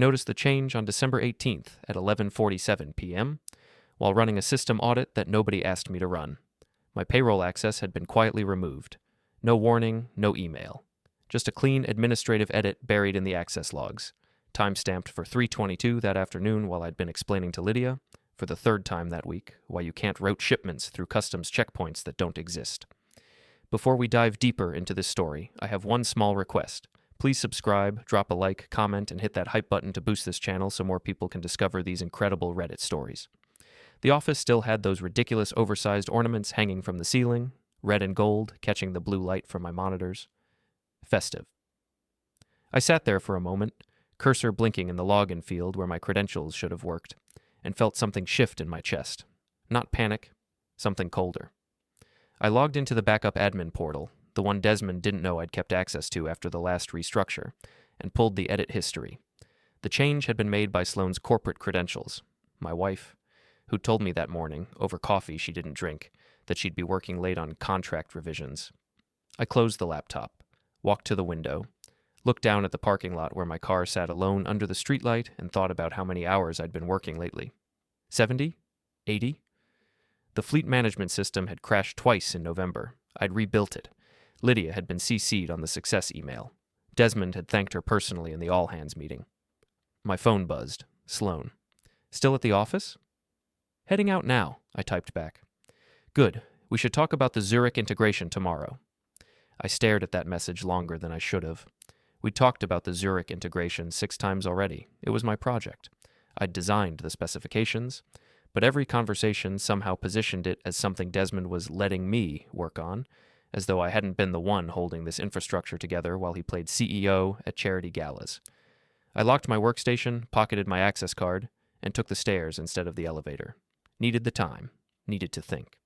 noticed the change on December 18th at 11:47 p.m. while running a system audit that nobody asked me to run. My payroll access had been quietly removed. No warning, no email. Just a clean administrative edit buried in the access logs. Time-stamped for 3:22 that afternoon while I'd been explaining to Lydia, for the third time that week, why you can't route shipments through customs checkpoints that don't exist. Before we dive deeper into this story, I have one small request. Please subscribe, drop a like, comment, and hit that hype button to boost this channel so more people can discover these incredible Reddit stories. The office still had those ridiculous oversized ornaments hanging from the ceiling, red and gold, catching the blue light from my monitors. Festive. I sat there for a moment, cursor blinking in the login field where my credentials should have worked, and felt something shift in my chest. Not panic, something colder. I logged into the backup admin portal, the one Desmond didn't know I'd kept access to after the last restructure, and pulled the edit history. The change had been made by Sloane's corporate credentials. My wife, who told me that morning, over coffee she didn't drink, that she'd be working late on contract revisions. I closed the laptop, walked to the window, looked down at the parking lot where my car sat alone under the streetlight and thought about how many hours I'd been working lately. 70? 80? The fleet management system had crashed twice in November. I'd rebuilt it. Lydia had been CC'd on the success email. Desmond had thanked her personally in the all-hands meeting. My phone buzzed. Sloane. Still at the office? Heading out now, I typed back. Good. We should talk about the Zurich integration tomorrow. I stared at that message longer than I should have. We'd talked about the Zurich integration 6 times already. It was my project. I'd designed the specifications, but every conversation somehow positioned it as something Desmond was letting me work on, as though I hadn't been the one holding this infrastructure together while he played CEO at charity galas. I locked my workstation, pocketed my access card, and took the stairs instead of the elevator. Needed the time. Needed to think.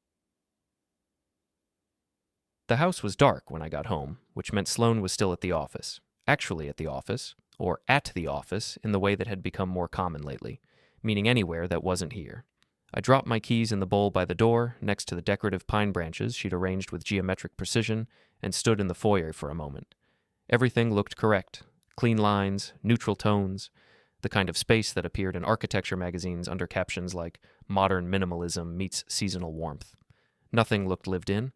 The house was dark when I got home, which meant Sloane was still at the office. Actually at the office, or at the office in the way that had become more common lately, meaning anywhere that wasn't here. I dropped my keys in the bowl by the door, next to the decorative pine branches she'd arranged with geometric precision, and stood in the foyer for a moment. Everything looked correct. Clean lines, neutral tones, the kind of space that appeared in architecture magazines under captions like "Modern Minimalism Meets Seasonal Warmth." Nothing looked lived in.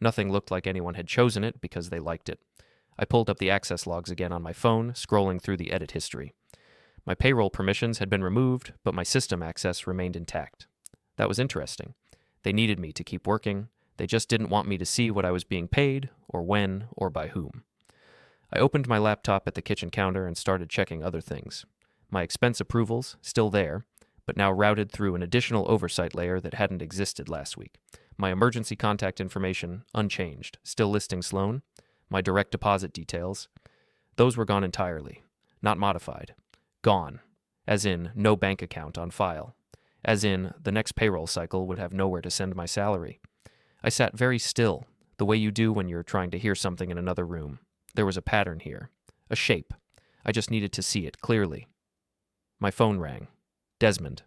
Nothing looked like anyone had chosen it because they liked it. I pulled up the access logs again on my phone, scrolling through the edit history. My payroll permissions had been removed, but my system access remained intact. That was interesting. They needed me to keep working. They just didn't want me to see what I was being paid, or when, or by whom. I opened my laptop at the kitchen counter and started checking other things. My expense approvals, still there, but now routed through an additional oversight layer that hadn't existed last week. My emergency contact information, unchanged, still listing Sloane. My direct deposit details, those were gone entirely. Not modified. Gone. As in, no bank account on file. As in, the next payroll cycle would have nowhere to send my salary. I sat very still, the way you do when you're trying to hear something in another room. There was a pattern here. A shape. I just needed to see it clearly. My phone rang. Desmond.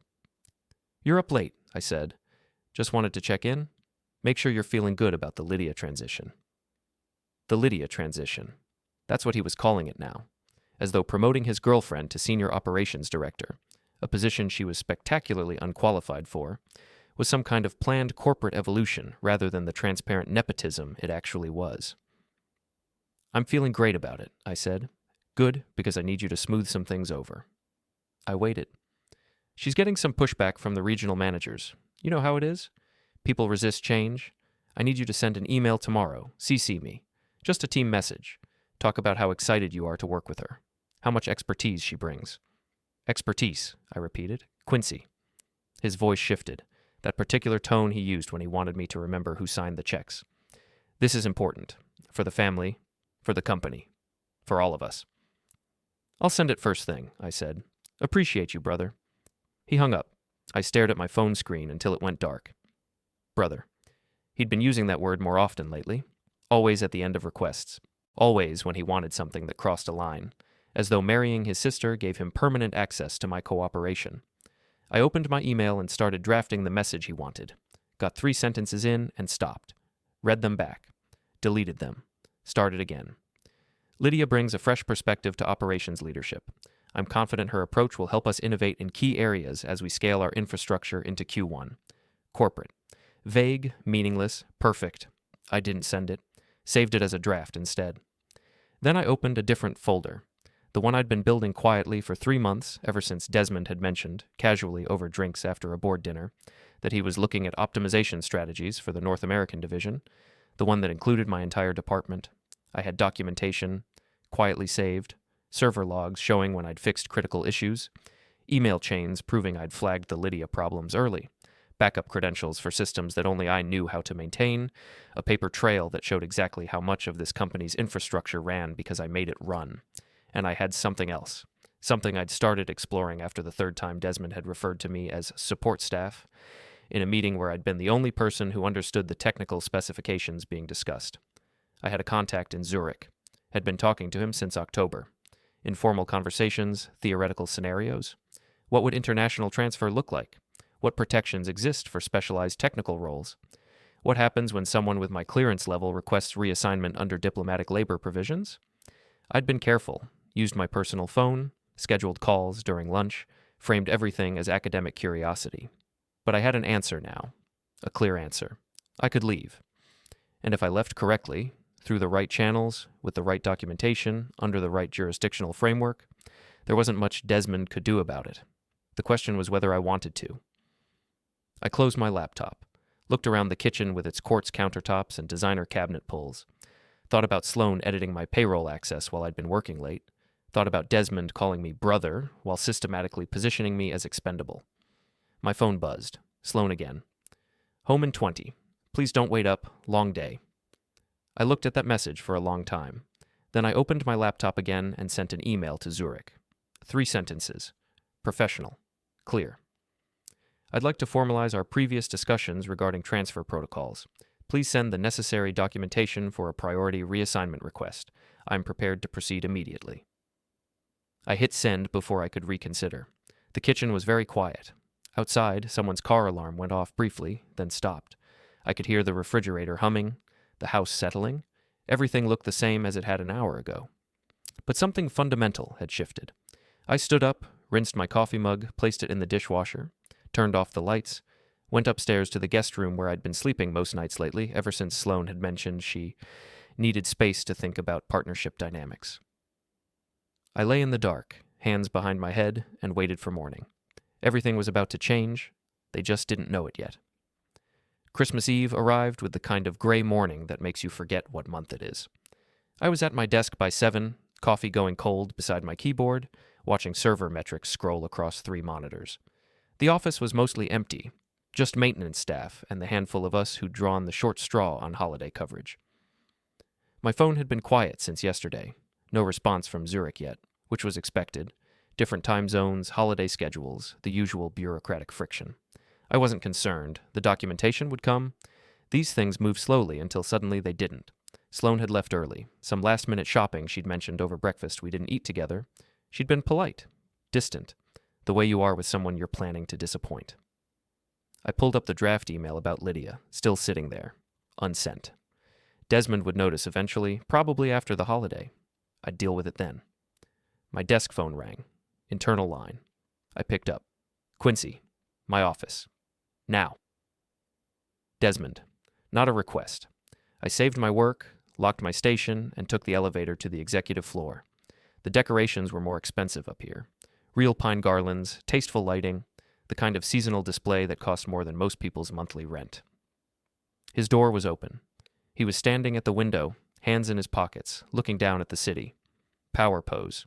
"You're up late," I said. "Just wanted to check in. Make sure you're feeling good about the Lydia transition." The Lydia transition. That's what he was calling it now. As though promoting his girlfriend to senior operations director, a position she was spectacularly unqualified for, was some kind of planned corporate evolution rather than the transparent nepotism it actually was. "I'm feeling great about it," I said. "Good, because I need you to smooth some things over." I waited. "She's getting some pushback from the regional managers. You know how it is? People resist change. I need you to send an email tomorrow. CC me. Just a team message. Talk about how excited you are to work with her. How much expertise she brings." "Expertise," I repeated. "Quincy." His voice shifted, that particular tone he used when he wanted me to remember who signed the checks. "This is important. For the family. For the company. For all of us." "I'll send it first thing," I said. "Appreciate you, brother." He hung up. I stared at my phone screen until it went dark. Brother. He'd been using that word more often lately. Always at the end of requests. Always when he wanted something that crossed a line. As though marrying his sister gave him permanent access to my cooperation. I opened my email and started drafting the message he wanted. Got 3 sentences in and stopped. Read them back. Deleted them. Started again. "Lydia brings a fresh perspective to operations leadership. I'm confident her approach will help us innovate in key areas as we scale our infrastructure into Q1. Corporate. Vague, meaningless, perfect. I didn't send it. Saved it as a draft instead. Then I opened a different folder. The one I'd been building quietly for 3 months, ever since Desmond had mentioned, casually over drinks after a board dinner, that he was looking at optimization strategies for the North American division, the one that included my entire department. I had documentation, quietly saved, server logs showing when I'd fixed critical issues, email chains proving I'd flagged the Lydia problems early, backup credentials for systems that only I knew how to maintain, a paper trail that showed exactly how much of this company's infrastructure ran because I made it run. And I had something else, something I'd started exploring after the third time Desmond had referred to me as support staff, in a meeting where I'd been the only person who understood the technical specifications being discussed. I had a contact in Zurich, had been talking to him since October. Informal conversations, theoretical scenarios. What would international transfer look like? What protections exist for specialized technical roles? What happens when someone with my clearance level requests reassignment under diplomatic labor provisions? I'd been careful, used my personal phone, scheduled calls during lunch, framed everything as academic curiosity. But I had an answer now, a clear answer. I could leave. And if I left correctly, through the right channels, with the right documentation, under the right jurisdictional framework, there wasn't much Desmond could do about it. The question was whether I wanted to. I closed my laptop, looked around the kitchen with its quartz countertops and designer cabinet pulls, thought about Sloan editing my payroll access while I'd been working late, thought about Desmond calling me brother while systematically positioning me as expendable. My phone buzzed. Sloan again. Home in 20. Please don't wait up. Long day. I looked at that message for a long time. Then I opened my laptop again and sent an email to Zurich. 3 sentences. Professional. Clear. I'd like to formalize our previous discussions regarding transfer protocols. Please send the necessary documentation for a priority reassignment request. I'm prepared to proceed immediately. I hit send before I could reconsider. The kitchen was very quiet. Outside, someone's car alarm went off briefly, then stopped. I could hear the refrigerator humming, the house settling. Everything looked the same as it had an hour ago. But something fundamental had shifted. I stood up, rinsed my coffee mug, placed it in the dishwasher, turned off the lights, went upstairs to the guest room where I'd been sleeping most nights lately, ever since Sloan had mentioned she needed space to think about partnership dynamics. I lay in the dark, hands behind my head, and waited for morning. Everything was about to change. They just didn't know it yet. Christmas Eve arrived with the kind of gray morning that makes you forget what month it is. I was at my desk by 7, coffee going cold beside my keyboard, watching server metrics scroll across 3 monitors. The office was mostly empty, just maintenance staff and the handful of us who'd drawn the short straw on holiday coverage. My phone had been quiet since yesterday. No response from Zurich yet, which was expected. Different time zones, holiday schedules, the usual bureaucratic friction. I wasn't concerned. The documentation would come. These things moved slowly until suddenly they didn't. Sloan had left early. Some last-minute shopping she'd mentioned over breakfast we didn't eat together. She'd been polite, distant, the way you are with someone you're planning to disappoint. I pulled up the draft email about Lydia, still sitting there, unsent. Desmond would notice eventually, probably after the holiday. I'd deal with it then. My desk phone rang. Internal line. I picked up. Quincy. My office. Now. Desmond. Not a request. I saved my work, locked my station, and took the elevator to the executive floor. The decorations were more expensive up here. Real pine garlands, tasteful lighting, the kind of seasonal display that cost more than most people's monthly rent. His door was open. He was standing at the window, hands in his pockets, looking down at the city. Power pose.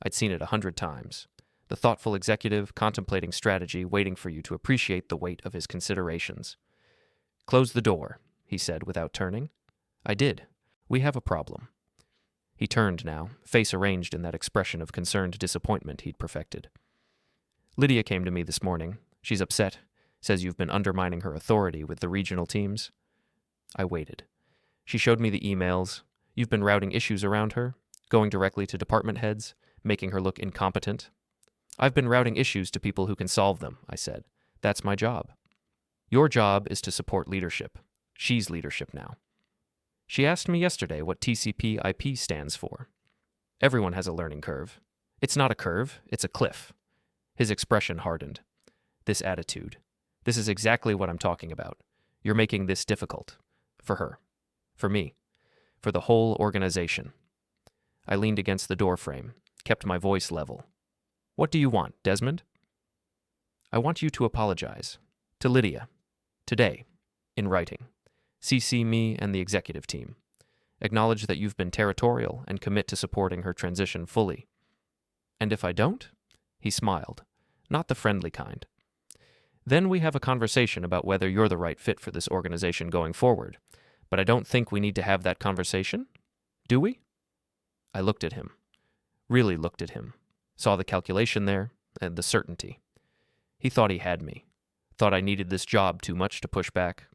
I'd seen it 100 times. The thoughtful executive contemplating strategy, waiting for you to appreciate the weight of his considerations. Close the door, he said without turning. I did. We have a problem. He turned now, face arranged in that expression of concerned disappointment he'd perfected. Lydia came to me this morning. She's upset, says you've been undermining her authority with the regional teams. I waited. She showed me the emails. You've been routing issues around her, going directly to department heads, making her look incompetent. I've been routing issues to people who can solve them, I said. That's my job. Your job is to support leadership. She's leadership now. She asked me yesterday what TCP/IP stands for. Everyone has a learning curve. It's not a curve, it's a cliff. His expression hardened. This attitude. This is exactly what I'm talking about. You're making this difficult. For her. For me. For the whole organization. I leaned against the doorframe, kept my voice level. What do you want, Desmond? I want you to apologize. To Lydia. Today. In writing. CC me and the executive team. Acknowledge that you've been territorial and commit to supporting her transition fully. And if I don't? He smiled. Not the friendly kind. Then we have a conversation about whether you're the right fit for this organization going forward. But I don't think we need to have that conversation. Do we? I looked at him. Really looked at him. Saw the calculation there, and the certainty. He thought he had me. Thought I needed this job too much to push back.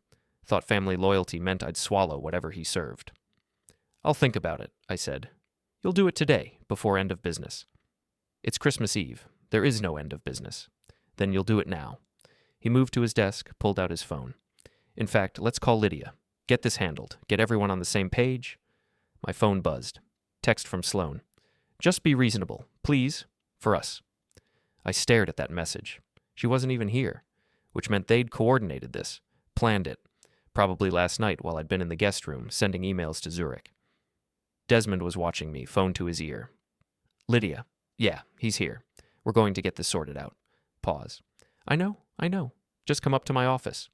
Thought family loyalty meant I'd swallow whatever he served. I'll think about it, I said. You'll do it today, before end of business. It's Christmas Eve. There is no end of business. Then you'll do it now. He moved to his desk, pulled out his phone. In fact, let's call Lydia. Get this handled. Get everyone on the same page. My phone buzzed. Text from Sloan. Just be reasonable, please, for us. I stared at that message. She wasn't even here, which meant they'd coordinated this, planned it, probably last night while I'd been in the guest room sending emails to Zurich. Desmond was watching me, phone to his ear. Lydia. Yeah, he's here. We're going to get this sorted out. Pause. I know. Just come up to my office.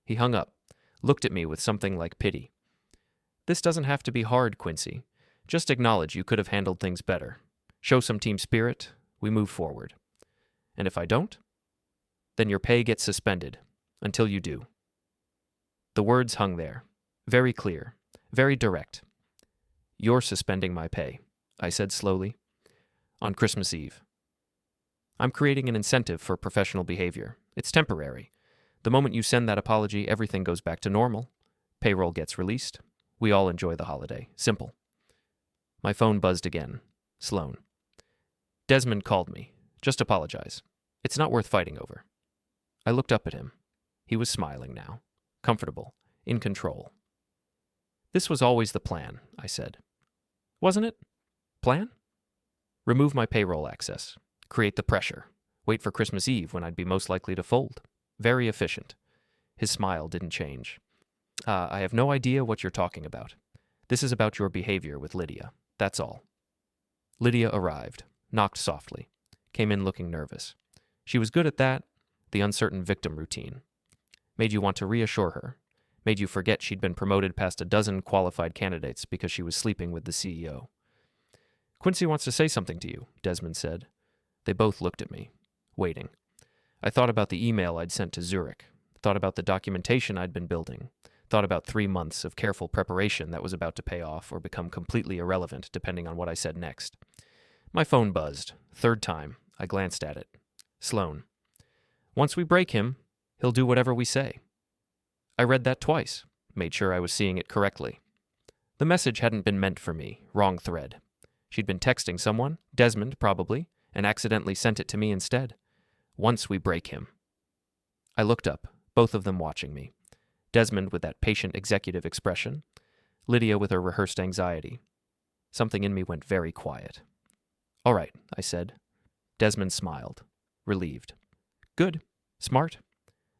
He hung up, looked at me with something like pity. This doesn't have to be hard, Quincy. Just acknowledge you could have handled things better. Show some team spirit. We move forward. And if I don't? Then your pay gets suspended. Until you do. The words hung there. Very clear. Very direct. You're suspending my pay, I said slowly. On Christmas Eve. I'm creating an incentive for professional behavior. It's temporary. The moment you send that apology, everything goes back to normal. Payroll gets released. We all enjoy the holiday. Simple. My phone buzzed again. Sloan. Desmond called me. Just apologize. It's not worth fighting over. I looked up at him. He was smiling now. Comfortable. In control. This was always the plan, I said. Wasn't it? Plan? Remove my payroll access. Create the pressure. Wait for Christmas Eve when I'd be most likely to fold. Very efficient. His smile didn't change. I have no idea what you're talking about. This is about your behavior with Lydia. That's all. Lydia arrived, knocked softly, came in looking nervous. She was good at that, the uncertain victim routine. Made you want to reassure her. Made you forget she'd been promoted past a dozen qualified candidates because she was sleeping with the CEO. Quincy wants to say something to you, Desmond said. They both looked at me, waiting. I thought about the email I'd sent to Zurich, thought about the documentation I'd been building, thought about 3 months of careful preparation that was about to pay off or become completely irrelevant depending on what I said next. My phone buzzed. Third time, I glanced at it. Sloan. Once we break him, he'll do whatever we say. I read that twice, made sure I was seeing it correctly. The message hadn't been meant for me, wrong thread. She'd been texting someone, Desmond probably, and accidentally sent it to me instead. Once we break him. I looked up, both of them watching me. Desmond with that patient executive expression, Lydia with her rehearsed anxiety. Something in me went very quiet. All right, I said. Desmond smiled, relieved. Good, smart.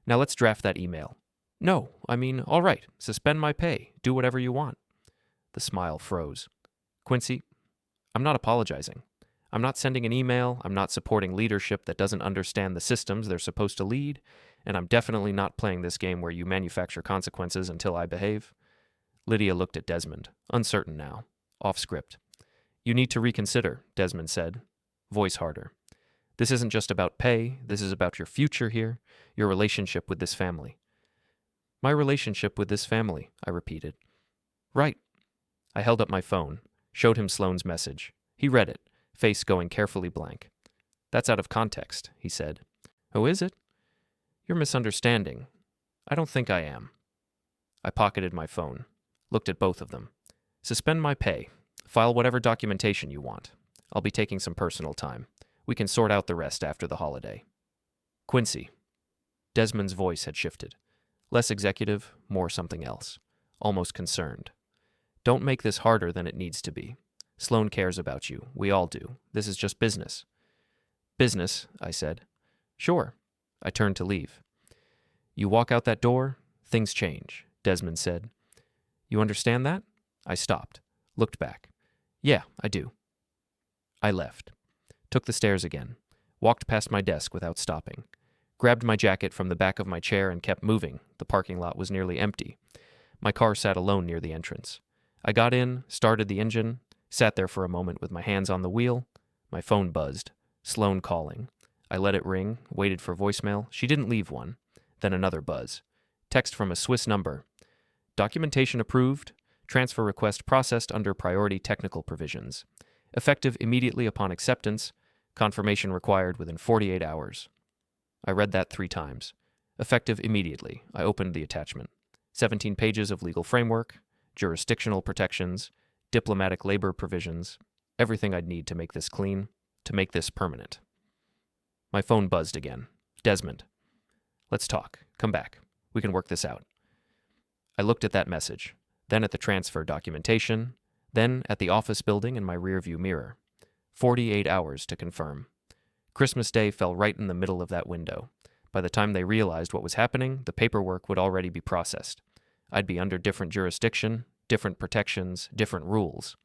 Now let's draft that email. No, all right, suspend my pay, do whatever you want. The smile froze. Quincy, I'm not apologizing. I'm not sending an email, I'm not supporting leadership that doesn't understand the systems they're supposed to lead, and I'm definitely not playing this game where you manufacture consequences until I behave. Lydia looked at Desmond, uncertain now, off script. You need to reconsider, Desmond said, voice harder. This isn't just about pay, this is about your future here, your relationship with this family. My relationship with this family, I repeated. Right. I held up my phone, showed him Sloane's message. He read it, face going carefully blank. That's out of context, he said. Oh, is it? You're misunderstanding. I don't think I am. I pocketed my phone, looked at both of them. Suspend my pay. File whatever documentation you want. I'll be taking some personal time. We can sort out the rest after the holiday. Quincy. Desmond's voice had shifted. Less executive, more something else. Almost concerned. Don't make this harder than it needs to be. Sloan cares about you. We all do. This is just business. Business, I said. Sure. I turned to leave. You walk out that door, things change, Desmond said. You understand that? I stopped, looked back. Yeah, I do. I left. Took the stairs again. Walked past my desk without stopping. Grabbed my jacket from the back of my chair and kept moving. The parking lot was nearly empty. My car sat alone near the entrance. I got in, started the engine, sat there for a moment with my hands on the wheel. My phone buzzed. Sloan calling. I let it ring, waited for voicemail. She didn't leave one. Then another buzz. Text from a Swiss number. Documentation approved. Transfer request processed under priority technical provisions. Effective immediately upon acceptance. Confirmation required within 48 hours. I read that 3 times. Effective immediately. I opened the attachment. 17 pages of legal framework, jurisdictional protections, diplomatic labor provisions, everything I'd need to make this clean, to make this permanent. My phone buzzed again. Desmond. Let's talk. Come back. We can work this out. I looked at that message, then at the transfer documentation, then at the office building in my rearview mirror. 48 hours to confirm. Christmas Day fell right in the middle of that window. By the time they realized what was happening, the paperwork would already be processed. I'd be under different jurisdiction, different protections, different rules.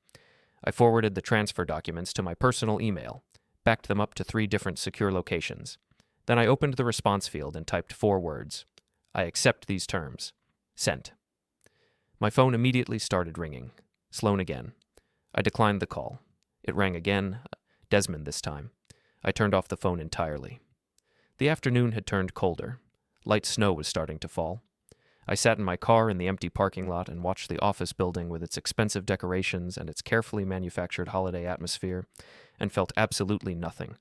I forwarded the transfer documents to my personal email, backed them up to 3 different secure locations. Then I opened the response field and typed 4 words. I accept these terms. Sent. My phone immediately started ringing. Sloan again. I declined the call. It rang again. Desmond this time. I turned off the phone entirely. The afternoon had turned colder. Light snow was starting to fall. I sat in my car in the empty parking lot and watched the office building with its expensive decorations and its carefully manufactured holiday atmosphere, and felt absolutely nothing.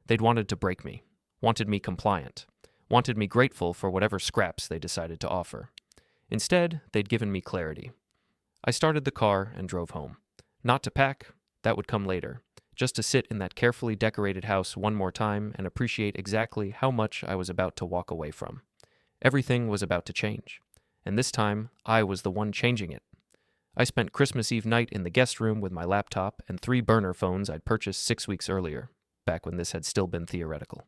They'd wanted to break me, wanted me compliant, wanted me grateful for whatever scraps they decided to offer. Instead, they'd given me clarity. I started the car and drove home. Not to pack, that would come later. Just to sit in that carefully decorated house one more time and appreciate exactly how much I was about to walk away from. Everything was about to change, and this time I was the one changing it. I spent Christmas Eve night in the guest room with my laptop and 3 burner phones I'd purchased 6 weeks earlier, back when this had still been theoretical.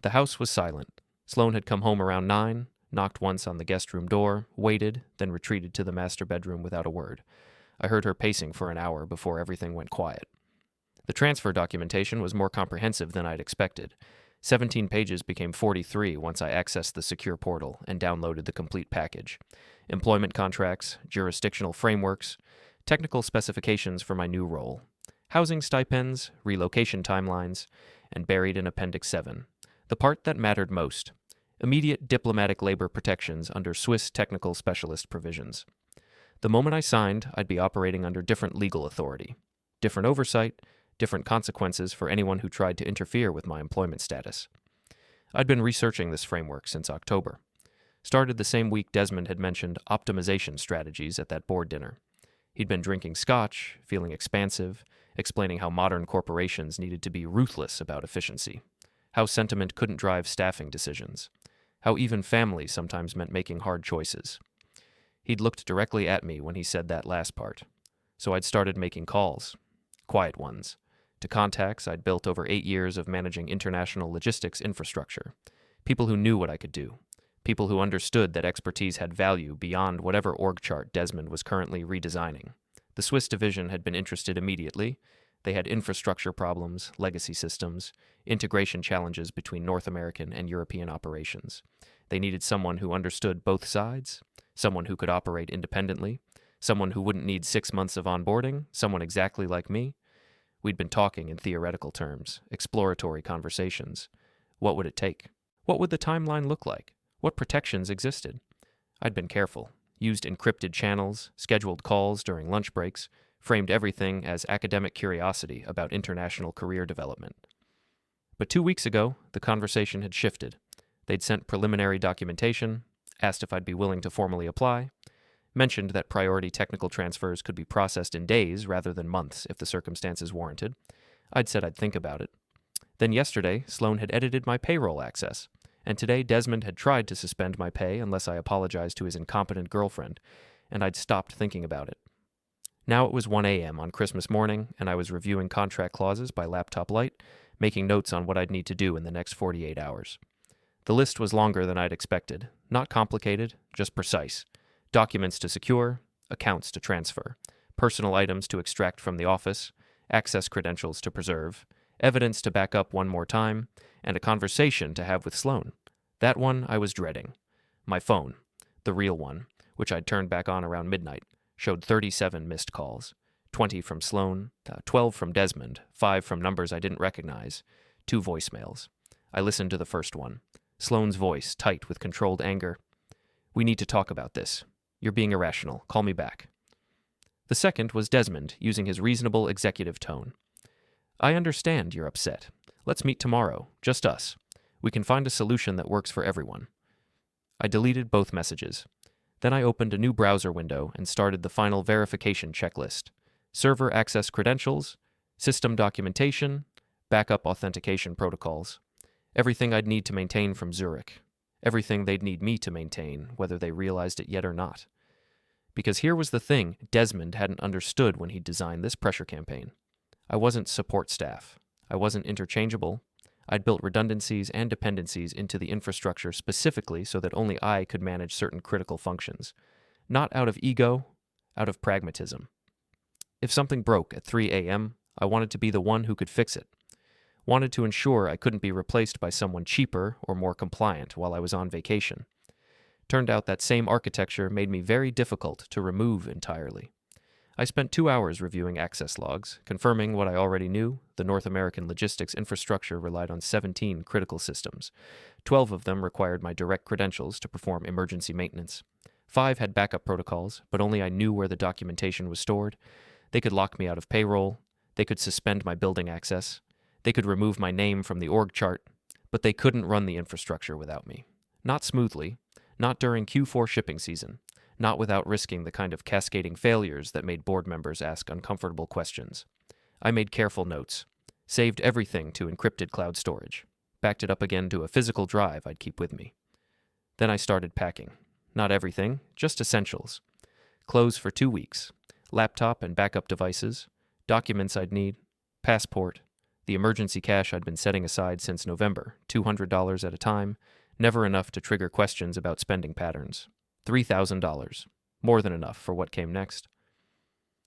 The house was silent. Sloan had come home around 9, knocked once on the guest room door, waited, then retreated to the master bedroom without a word. I heard her pacing for an hour before everything went quiet. The transfer documentation was more comprehensive than I'd expected. 17 pages became 43 once I accessed the secure portal and downloaded the complete package. Employment contracts, jurisdictional frameworks, technical specifications for my new role, housing stipends, relocation timelines, and buried in Appendix 7, the part that mattered most, immediate diplomatic labor protections under Swiss technical specialist provisions. The moment I signed, I'd be operating under different legal authority, different oversight, different consequences for anyone who tried to interfere with my employment status. I'd been researching this framework since October. Started the same week Desmond had mentioned optimization strategies at that board dinner. He'd been drinking scotch, feeling expansive, explaining how modern corporations needed to be ruthless about efficiency, how sentiment couldn't drive staffing decisions, how even family sometimes meant making hard choices. He'd looked directly at me when he said that last part, so I'd started making calls, quiet ones, to contacts I'd built over 8 years of managing international logistics infrastructure, people who knew what I could do, people who understood that expertise had value beyond whatever org chart Desmond was currently redesigning. The Swiss division had been interested immediately. They had infrastructure problems, legacy systems, integration challenges between North American and European operations. They needed someone who understood both sides, someone who could operate independently, someone who wouldn't need 6 months of onboarding, someone exactly like me. We'd been talking in theoretical terms, exploratory conversations. What would it take? What would the timeline look like? What protections existed? I'd been careful, used encrypted channels, scheduled calls during lunch breaks, framed everything as academic curiosity about international career development. But 2 weeks ago, the conversation had shifted. They'd sent preliminary documentation, asked if I'd be willing to formally apply, mentioned that priority technical transfers could be processed in days rather than months if the circumstances warranted. I'd said I'd think about it. Then yesterday, Sloan had edited my payroll access, and today Desmond had tried to suspend my pay unless I apologized to his incompetent girlfriend, and I'd stopped thinking about it. Now it was 1 a.m. on Christmas morning, and I was reviewing contract clauses by laptop light, making notes on what I'd need to do in the next 48 hours. The list was longer than I'd expected. Not complicated, just precise. Documents to secure, accounts to transfer, personal items to extract from the office, access credentials to preserve, evidence to back up one more time, and a conversation to have with Sloan. That one I was dreading. My phone, the real one, which I'd turned back on around midnight, showed 37 missed calls. 20 from Sloan, 12 from Desmond, 5 from numbers I didn't recognize, 2 voicemails. I listened to the first one. Sloan's voice, tight with controlled anger. "We need to talk about this. You're being irrational. Call me back." The second was Desmond, using his reasonable executive tone. "I understand you're upset. Let's meet tomorrow, just us. We can find a solution that works for everyone." I deleted both messages. Then I opened a new browser window and started the final verification checklist. Server access credentials, system documentation, backup authentication protocols. Everything I'd need to maintain from Zurich. Everything they'd need me to maintain, whether they realized it yet or not. Because here was the thing Desmond hadn't understood when he designed this pressure campaign. I wasn't support staff. I wasn't interchangeable. I'd built redundancies and dependencies into the infrastructure specifically so that only I could manage certain critical functions. Not out of ego, out of pragmatism. If something broke at 3 a.m., I wanted to be the one who could fix it. Wanted to ensure I couldn't be replaced by someone cheaper or more compliant while I was on vacation. Turned out that same architecture made me very difficult to remove entirely. I spent 2 hours reviewing access logs, confirming what I already knew. The North American logistics infrastructure relied on 17 critical systems. 12 of them required my direct credentials to perform emergency maintenance. 5 had backup protocols, but only I knew where the documentation was stored. They could lock me out of payroll. They could suspend my building access. They could remove my name from the org chart, but they couldn't run the infrastructure without me. Not smoothly, not during Q4 shipping season, not without risking the kind of cascading failures that made board members ask uncomfortable questions. I made careful notes, saved everything to encrypted cloud storage, backed it up again to a physical drive I'd keep with me. Then I started packing. Not everything, just essentials. Clothes for 2 weeks, laptop and backup devices, documents I'd need, passport, the emergency cash I'd been setting aside since November, $200 at a time, never enough to trigger questions about spending patterns. $3,000, more than enough for what came next.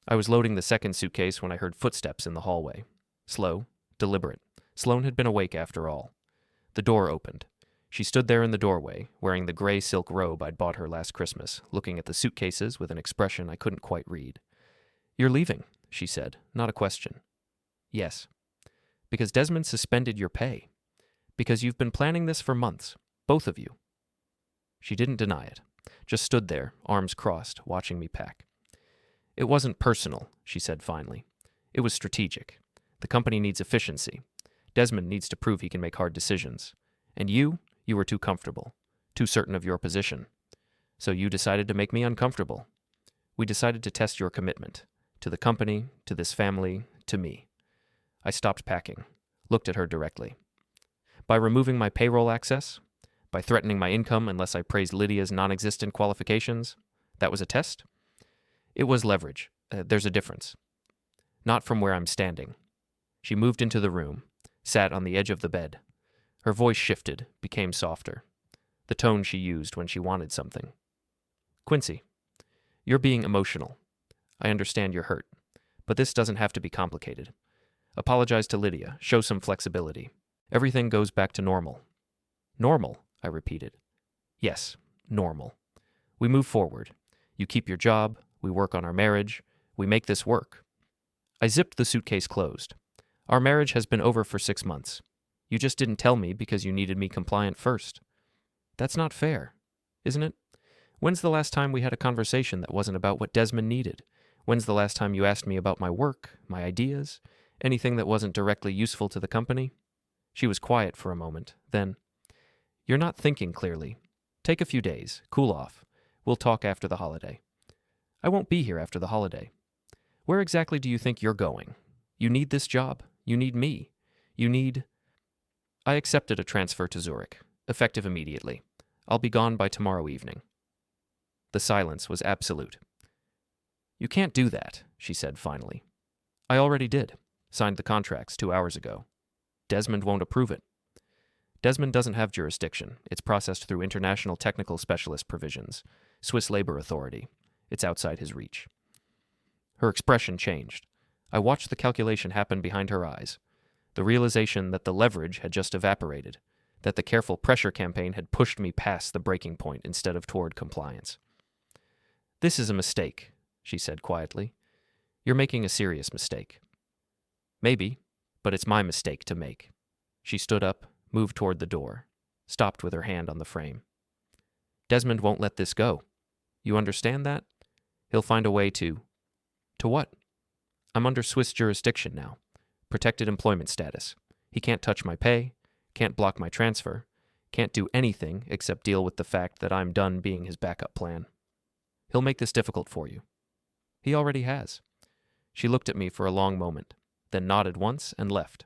I was loading the second suitcase when I heard footsteps in the hallway. Slow, deliberate. Sloan had been awake after all. The door opened. She stood there in the doorway, wearing the gray silk robe I'd bought her last Christmas, looking at the suitcases with an expression I couldn't quite read. "You're leaving," she said, not a question. "Yes." "Because Desmond suspended your pay. Because you've been planning this for months, both of you." She didn't deny it, just stood there, arms crossed, watching me pack. "It wasn't personal," she said finally. "It was strategic. The company needs efficiency. Desmond needs to prove he can make hard decisions. And you were too comfortable, too certain of your position. So you decided to make me uncomfortable. We decided to test your commitment, to the company, to this family, to me." I stopped packing, looked at her directly. "By removing my payroll access? By threatening my income unless I praised Lydia's non-existent qualifications? That was a test?" "It was leverage. There's a difference. Not from where I'm standing." She moved into the room, sat on the edge of the bed. Her voice shifted, became softer. The tone she used when she wanted something. "Quincy, you're being emotional. I understand you're hurt, but this doesn't have to be complicated. Apologize to Lydia, show some flexibility. Everything goes back to normal." "Normal," I repeated. "Yes, normal. We move forward. You keep your job, we work on our marriage, we make this work." I zipped the suitcase closed. "Our marriage has been over for 6 months. You just didn't tell me because you needed me compliant first. That's not fair, isn't it? When's the last time we had a conversation that wasn't about what Desmond needed? When's the last time you asked me about my work, my ideas, anything that wasn't directly useful to the company?" She was quiet for a moment. Then, "You're not thinking clearly. Take a few days, cool off. We'll talk after the holiday." "I won't be here after the holiday. Where exactly do you think you're going? You need this job. You need me. You need—" I accepted a transfer to Zurich, effective immediately. I'll be gone by tomorrow evening. The silence was absolute. You can't do that, she said finally. I already did. Signed the contracts 2 hours ago. Desmond won't approve it. Desmond doesn't have jurisdiction. It's processed through International Technical Specialist Provisions, Swiss Labor Authority. It's outside his reach. Her expression changed. I watched the calculation happen behind her eyes. The realization that the leverage had just evaporated, that the careful pressure campaign had pushed me past the breaking point instead of toward compliance. This is a mistake, she said quietly. You're making a serious mistake. Maybe, but it's my mistake to make. She stood up, moved toward the door, stopped with her hand on the frame. Desmond won't let this go. You understand that? He'll find a way to... To what? I'm under Swiss jurisdiction now. Protected employment status. He can't touch my pay, can't block my transfer, can't do anything except deal with the fact that I'm done being his backup plan. He'll make this difficult for you. He already has. She looked at me for a long moment, then nodded once and left.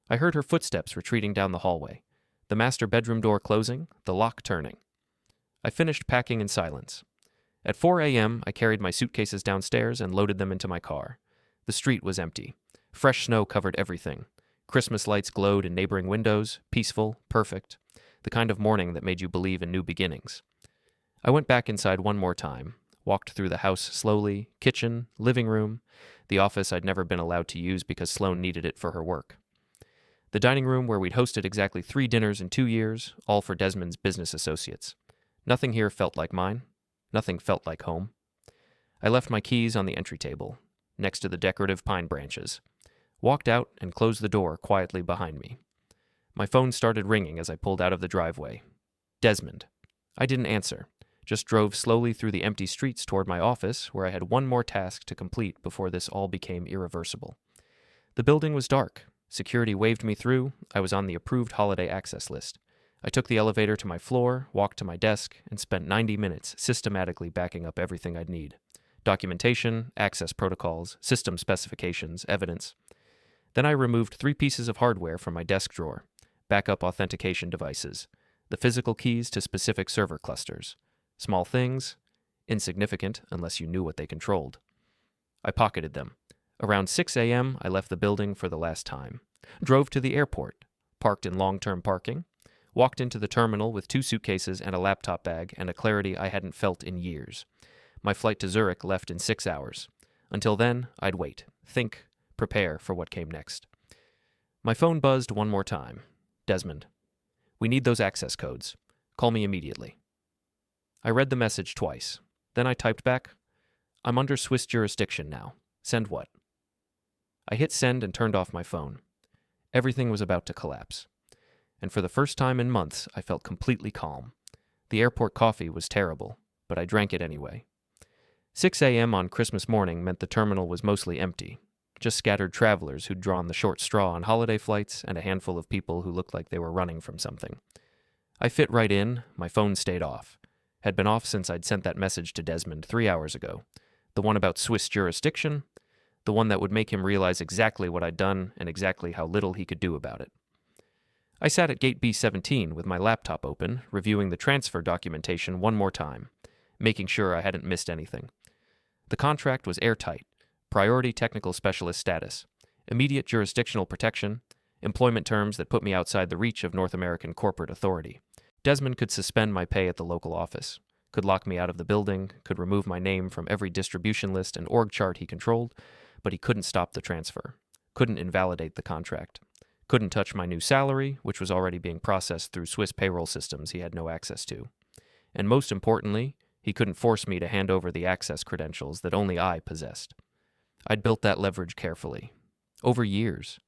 I heard her footsteps retreating down the hallway, the master bedroom door closing, the lock turning. I finished packing in silence. At 4 a.m., I carried my suitcases downstairs and loaded them into my car. The street was empty. Fresh snow covered everything. Christmas lights glowed in neighboring windows, peaceful, perfect, the kind of morning that made you believe in new beginnings. I went back inside one more time, walked through the house slowly, kitchen, living room, the office I'd never been allowed to use because Sloane needed it for her work. The dining room where we'd hosted exactly 3 dinners in 2 years, all for Desmond's business associates. Nothing here felt like mine. Nothing felt like home. I left my keys on the entry table, next to the decorative pine branches, walked out and closed the door quietly behind me. My phone started ringing as I pulled out of the driveway. Desmond. I didn't answer, just drove slowly through the empty streets toward my office, where I had one more task to complete before this all became irreversible. The building was dark. Security waved me through. I was on the approved holiday access list. I took the elevator to my floor, walked to my desk, and spent 90 minutes systematically backing up everything I'd need. Documentation, access protocols, system specifications, evidence. Then I removed 3 pieces of hardware from my desk drawer, backup authentication devices, the physical keys to specific server clusters. Small things, insignificant unless you knew what they controlled. I pocketed them. Around 6 a.m., I left the building for the last time. Drove to the airport, parked in long-term parking, walked into the terminal with 2 suitcases and a laptop bag and a clarity I hadn't felt in years. My flight to Zurich left in 6 hours. Until then, I'd wait, think, prepare for what came next. My phone buzzed one more time. Desmond. We need those access codes. Call me immediately. I read the message twice. Then I typed back, I'm under Swiss jurisdiction now. Send what? I hit send and turned off my phone. Everything was about to collapse. And for the first time in months, I felt completely calm. The airport coffee was terrible, but I drank it anyway. 6 a.m. on Christmas morning meant the terminal was mostly empty. Just scattered travelers who'd drawn the short straw on holiday flights and a handful of people who looked like they were running from something. I fit right in, my phone stayed off. Had been off since I'd sent that message to Desmond 3 hours ago. The one about Swiss jurisdiction, the one that would make him realize exactly what I'd done and exactly how little he could do about it. I sat at gate B17 with my laptop open, reviewing the transfer documentation one more time, making sure I hadn't missed anything. The contract was airtight, priority technical specialist status, immediate jurisdictional protection, employment terms that put me outside the reach of North American corporate authority. Desmond could suspend my pay at the local office, could lock me out of the building, could remove my name from every distribution list and org chart he controlled, but he couldn't stop the transfer, couldn't invalidate the contract, couldn't touch my new salary, which was already being processed through Swiss payroll systems he had no access to. And most importantly, he couldn't force me to hand over the access credentials that only I possessed. I'd built that leverage carefully. Over years.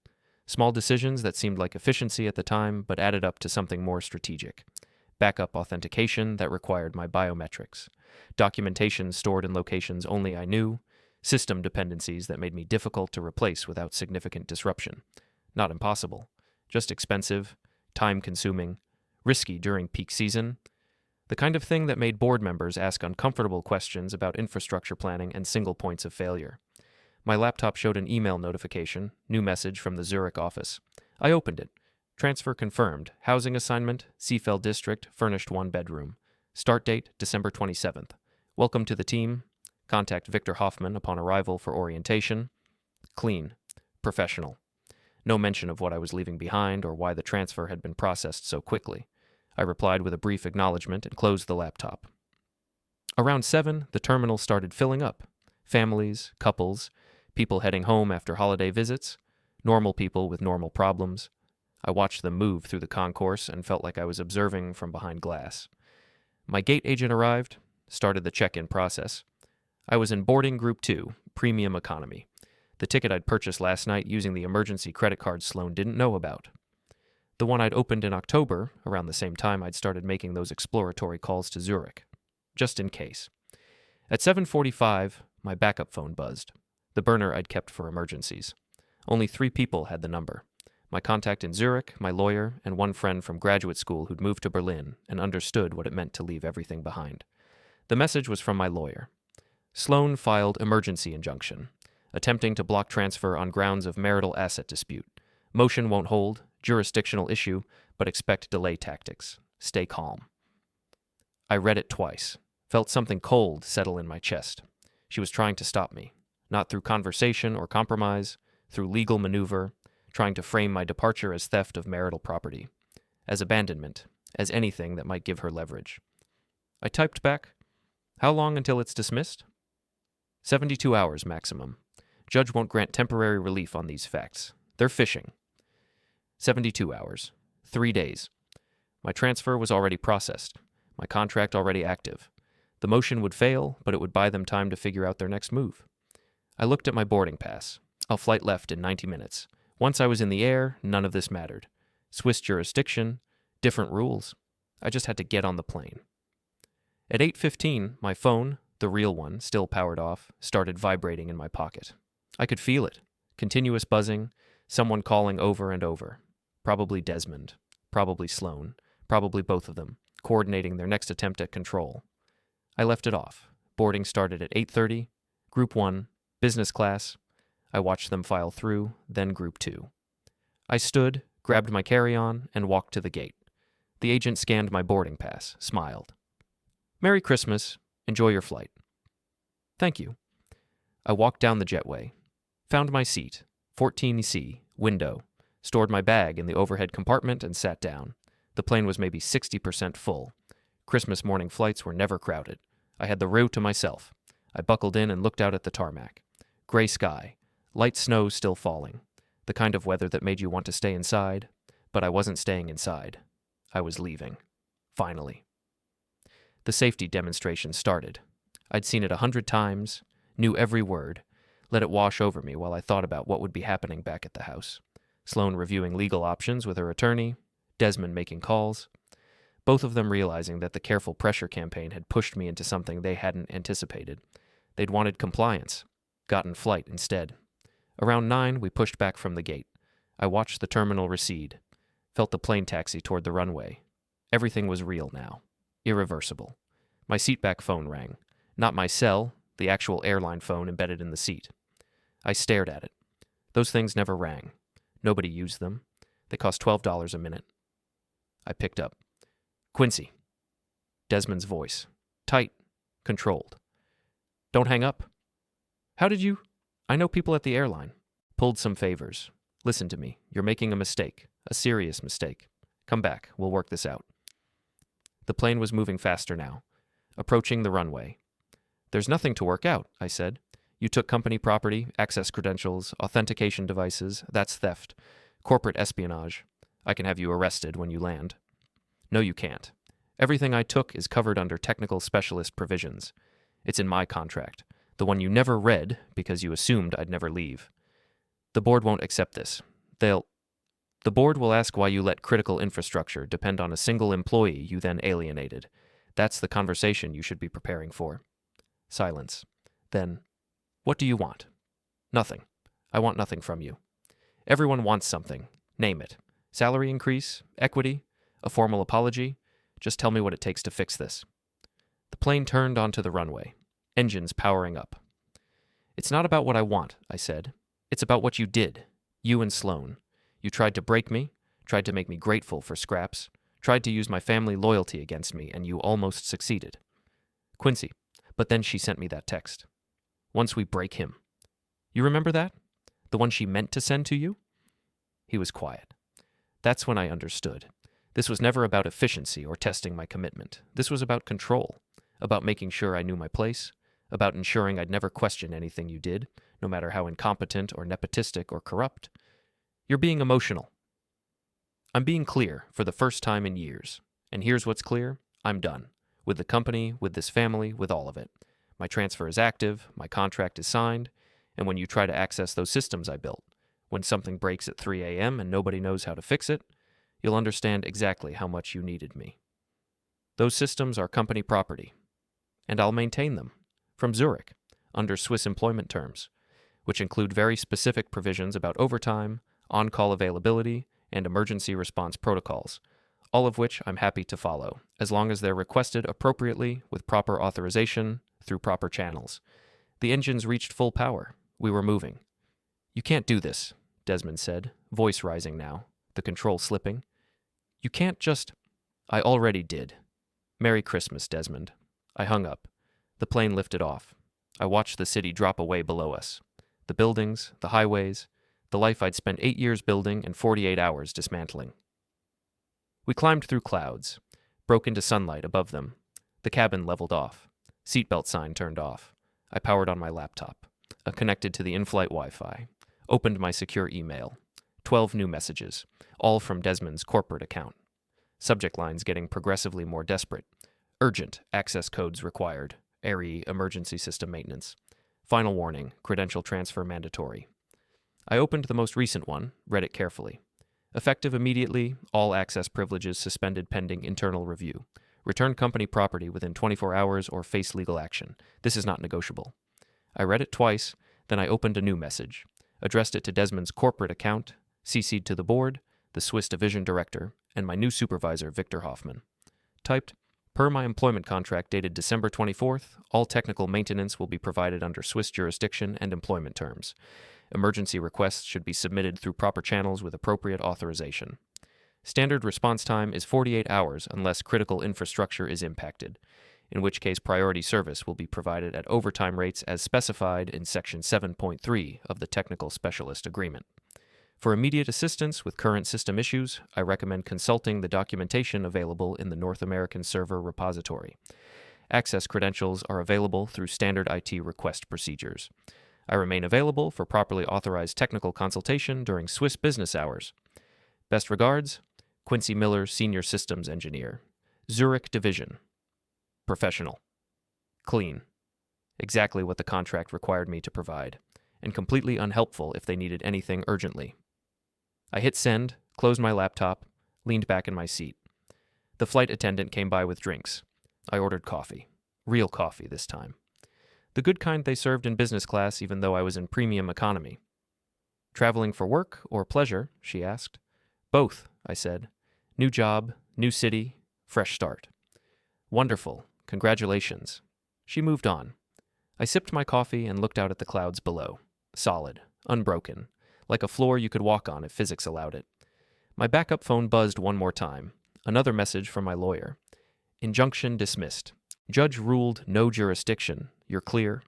Small decisions that seemed like efficiency at the time, but added up to something more strategic. Backup authentication that required my biometrics. Documentation stored in locations only I knew. System dependencies that made me difficult to replace without significant disruption. Not impossible, just expensive, time-consuming, risky during peak season. The kind of thing that made board members ask uncomfortable questions about infrastructure planning and single points of failure. My laptop showed an email notification, new message from the Zurich office. I opened it. Transfer confirmed. Housing assignment, Seefeld District, furnished 1 bedroom. Start date, December 27th. Welcome to the team. Contact Victor Hoffman upon arrival for orientation. Clean. Professional. No mention of what I was leaving behind or why the transfer had been processed so quickly. I replied with a brief acknowledgement and closed the laptop. Around 7, the terminal started filling up. Families, couples, people heading home after holiday visits, normal people with normal problems. I watched them move through the concourse and felt like I was observing from behind glass. My gate agent arrived, started the check-in process. I was in boarding group 2, premium economy, the ticket I'd purchased last night using the emergency credit card Sloan didn't know about. The one I'd opened in October, around the same time I'd started making those exploratory calls to Zurich, just in case. At 7:45, my backup phone buzzed, the burner I'd kept for emergencies. Only 3 people had the number. My contact in Zurich, my lawyer, and one friend from graduate school who'd moved to Berlin and understood what it meant to leave everything behind. The message was from my lawyer. Sloan filed emergency injunction, attempting to block transfer on grounds of marital asset dispute. Motion won't hold, jurisdictional issue, but expect delay tactics. Stay calm. I read it twice, felt something cold settle in my chest. She was trying to stop me, not through conversation or compromise, through legal maneuver, trying to frame my departure as theft of marital property, as abandonment, as anything that might give her leverage. I typed back, "How long until it's dismissed?" 72 hours maximum. Judge won't grant temporary relief on these facts. They're fishing. 72 hours. 3 days. My transfer was already processed. My contract already active. The motion would fail, but it would buy them time to figure out their next move. I looked at my boarding pass. I'll flight left in 90 minutes. Once I was in the air, none of this mattered. Swiss jurisdiction, different rules. I just had to get on the plane. At 8:15, my phone, the real one, still powered off, started vibrating in my pocket. I could feel it. Continuous buzzing, someone calling over and over. Probably Desmond, probably Sloan, probably both of them, coordinating their next attempt at control. I left it off. Boarding started at 8:30, Group 1, business class. I watched them file through, then Group 2. I stood, grabbed my carry-on, and walked to the gate. The agent scanned my boarding pass, smiled. "Merry Christmas. Enjoy your flight." "Thank you." I walked down the jetway, found my seat, 14C, window, stored my bag in the overhead compartment, and sat down. The plane was maybe 60% full. Christmas morning flights were never crowded. I had the row to myself. I buckled in and looked out at the tarmac. Gray sky, light snow still falling, the kind of weather that made you want to stay inside, but I wasn't staying inside. I was leaving. Finally. The safety demonstration started. I'd seen it 100 times, knew every word, let it wash over me while I thought about what would be happening back at the house. Sloan reviewing legal options with her attorney, Desmond making calls, both of them realizing that the careful pressure campaign had pushed me into something they hadn't anticipated. They'd wanted compliance, gotten flight instead. Around 9, we pushed back from the gate. I watched the terminal recede, felt the plane taxi toward the runway. Everything was real now, irreversible. My seatback phone rang. Not my cell, the actual airline phone embedded in the seat. I stared at it. Those things never rang. Nobody used them. They cost $12 a minute. I picked up. "Quincy." Desmond's voice. Tight, controlled. "Don't hang up." "How did you—" "I know people at the airline. Pulled some favors. Listen to me. You're making a mistake. A serious mistake. Come back. We'll work this out." The plane was moving faster now, approaching the runway. "There's nothing to work out," I said. "You took company property, access credentials, authentication devices. That's theft. Corporate espionage. I can have you arrested when you land." "No, you can't. Everything I took is covered under technical specialist provisions. It's in my contract, the one you never read because you assumed I'd never leave. The board won't accept this. The board will ask why you let critical infrastructure depend on a single employee you then alienated. That's the conversation you should be preparing for." Silence. Then, "What do you want?" "Nothing. I want nothing from you." "Everyone wants something. Name it. Salary increase? Equity? A formal apology? Just tell me what it takes to fix this." The plane turned onto the runway, engines powering up. "It's not about what I want," I said. "It's about what you did. You and Sloan. You tried to break me, tried to make me grateful for scraps, tried to use my family loyalty against me, and you almost succeeded." "Quincy." But then she sent me that text. Once we break him. You remember that? The one she meant to send to you? He was quiet. That's when I understood. This was never about efficiency or testing my commitment. This was about control, about making sure I knew my place, about ensuring I'd never question anything you did, no matter how incompetent or nepotistic or corrupt. You're being emotional. I'm being clear for the first time in years. And here's what's clear. I'm done. With the company, with this family, with all of it. My transfer is active, my contract is signed, and when you try to access those systems I built, when something breaks at 3 a.m. and nobody knows how to fix it, you'll understand exactly how much you needed me. Those systems are company property, and I'll maintain them, from Zurich, under Swiss employment terms, which include very specific provisions about overtime, on-call availability, and emergency response protocols, all of which I'm happy to follow, as long as they're requested appropriately with proper authorization through proper channels. The engines reached full power. We were moving. You can't do this, Desmond said, voice rising now, the control slipping. You can't just... I already did. Merry Christmas, Desmond. I hung up. The plane lifted off. I watched the city drop away below us. The buildings, the highways, the life I'd spent 8 years building and 48 hours dismantling. We climbed through clouds, broke into sunlight above them. The cabin leveled off. Seatbelt sign turned off. I powered on my laptop, connected to the in-flight Wi-Fi, opened my secure email. 12 new messages, all from Desmond's corporate account. Subject lines getting progressively more desperate. Urgent, access codes required. ARI, emergency system maintenance. Final warning, credential transfer mandatory. I opened the most recent one, read it carefully. Effective immediately, all access privileges suspended pending internal review. Return company property within 24 hours or face legal action. This is not negotiable. I read it twice, then I opened a new message, addressed it to Desmond's corporate account, CC'd to the board, the Swiss division director, and my new supervisor, Victor Hoffman. Typed, per my employment contract dated December 24th, all technical maintenance will be provided under Swiss jurisdiction and employment terms. Emergency requests should be submitted through proper channels with appropriate authorization. Standard response time is 48 hours unless critical infrastructure is impacted, in which case priority service will be provided at overtime rates as specified in Section 7.3 of the Technical Specialist Agreement. For immediate assistance with current system issues, I recommend consulting the documentation available in the North American Server Repository. Access credentials are available through standard IT request procedures. I remain available for properly authorized technical consultation during Swiss business hours. Best regards, Quincy Miller, Senior Systems Engineer. Zurich Division. Professional. Clean. Exactly what the contract required me to provide, and completely unhelpful if they needed anything urgently. I hit send, closed my laptop, leaned back in my seat. The flight attendant came by with drinks. I ordered coffee. Real coffee this time. The good kind they served in business class even though I was in premium economy. Traveling for work or pleasure, she asked. Both, I said. New job, new city, fresh start. Wonderful. Congratulations. She moved on. I sipped my coffee and looked out at the clouds below. Solid, unbroken, like a floor you could walk on if physics allowed it. My backup phone buzzed one more time. Another message from my lawyer. Injunction dismissed. Judge ruled no jurisdiction. You're clear?